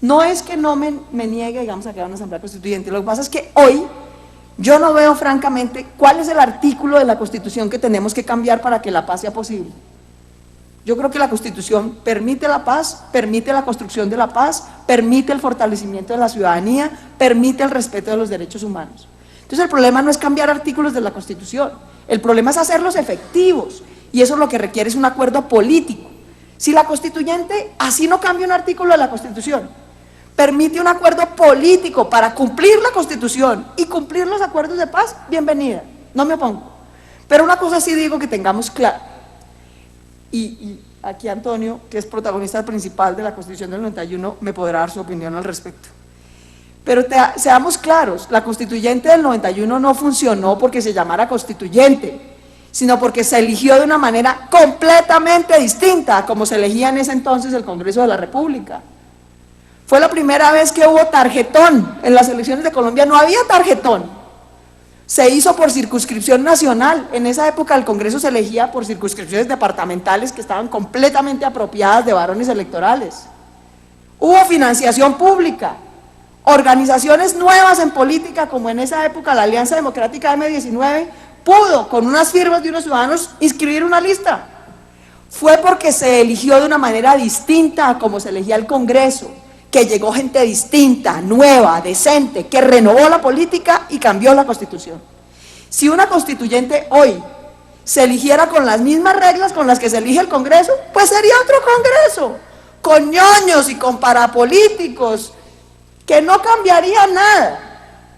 No es que no me niegue, digamos, a crear una asamblea constituyente. Lo que pasa es que hoy yo no veo francamente cuál es el artículo de la Constitución que tenemos que cambiar para que la paz sea posible. Yo creo que la Constitución permite la paz, permite la construcción de la paz, permite el fortalecimiento de la ciudadanía, permite el respeto de los derechos humanos. Entonces el problema no es cambiar artículos de la Constitución, el problema es hacerlos efectivos y eso lo que requiere es un acuerdo político. Si la constituyente así no cambia un artículo de la Constitución, permite un acuerdo político para cumplir la Constitución y cumplir los acuerdos de paz, bienvenida, no me opongo. Pero una cosa sí digo que tengamos claro. Y aquí Antonio, que es protagonista principal de la Constitución del 91, me podrá dar su opinión al respecto. Pero seamos claros, la Constituyente del 91 no funcionó porque se llamara Constituyente, sino porque se eligió de una manera completamente distinta a como se elegía en ese entonces el Congreso de la República. Fue la primera vez que hubo tarjetón. En las elecciones de Colombia no había tarjetón. Se hizo por circunscripción nacional. En esa época el Congreso se elegía por circunscripciones departamentales que estaban completamente apropiadas de varones electorales. Hubo financiación pública, organizaciones nuevas en política, como en esa época la Alianza Democrática M19, pudo, con unas firmas de unos ciudadanos, inscribir una lista. Fue porque se eligió de una manera distinta a como se elegía el Congreso, que llegó gente distinta, nueva, decente, que renovó la política y cambió la Constitución. Si una constituyente hoy se eligiera con las mismas reglas con las que se elige el Congreso, pues sería otro Congreso, con ñoños y con parapolíticos, que no cambiaría nada.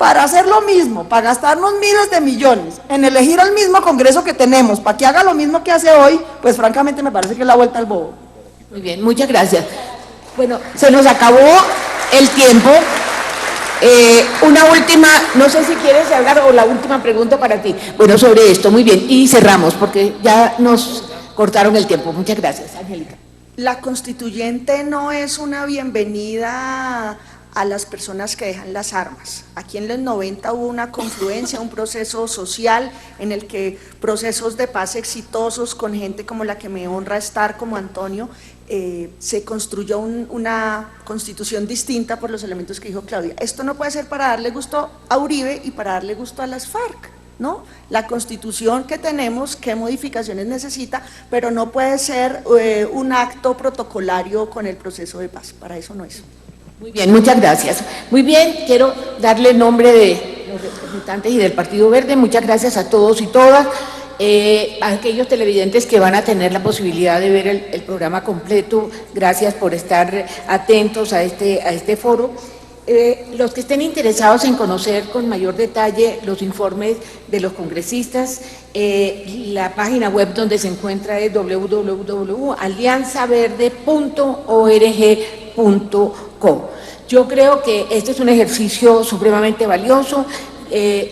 para hacer lo mismo, para gastarnos miles de millones en elegir al mismo Congreso que tenemos, para que haga lo mismo que hace hoy, pues francamente me parece que es la vuelta al bobo. Muy bien, muchas gracias. Bueno, se nos acabó el tiempo. Una última, no sé si quieres hablar o la última pregunta para ti. Bueno, sobre esto, muy bien, y cerramos porque ya nos cortaron el tiempo. Muchas gracias, Angélica. La constituyente no es una bienvenida a las personas que dejan las armas. Aquí en los 90 hubo una confluencia, un proceso social en el que procesos de paz exitosos con gente como la que me honra estar, como Antonio, se construyó una constitución distinta por los elementos que dijo Claudia. Esto no puede ser para darle gusto a Uribe y para darle gusto a las FARC, ¿no? La constitución que tenemos, qué modificaciones necesita, pero no puede ser un acto protocolario con el proceso de paz, para eso no es. Muy bien, muchas gracias. Muy bien, quiero darle en nombre de los representantes y del Partido Verde, muchas gracias a todos y todas. A aquellos televidentes que van a tener la posibilidad de ver el programa completo, gracias por estar atentos a este foro. Los que estén interesados en conocer con mayor detalle los informes de los congresistas, la página web donde se encuentra es www.alianzaverde.org.co. Yo creo que este es un ejercicio supremamente valioso.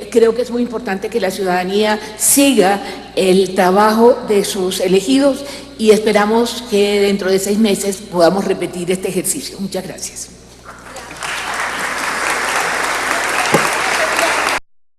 Creo que es muy importante que la ciudadanía siga el trabajo de sus elegidos y esperamos que dentro de 6 meses podamos repetir este ejercicio. Muchas gracias.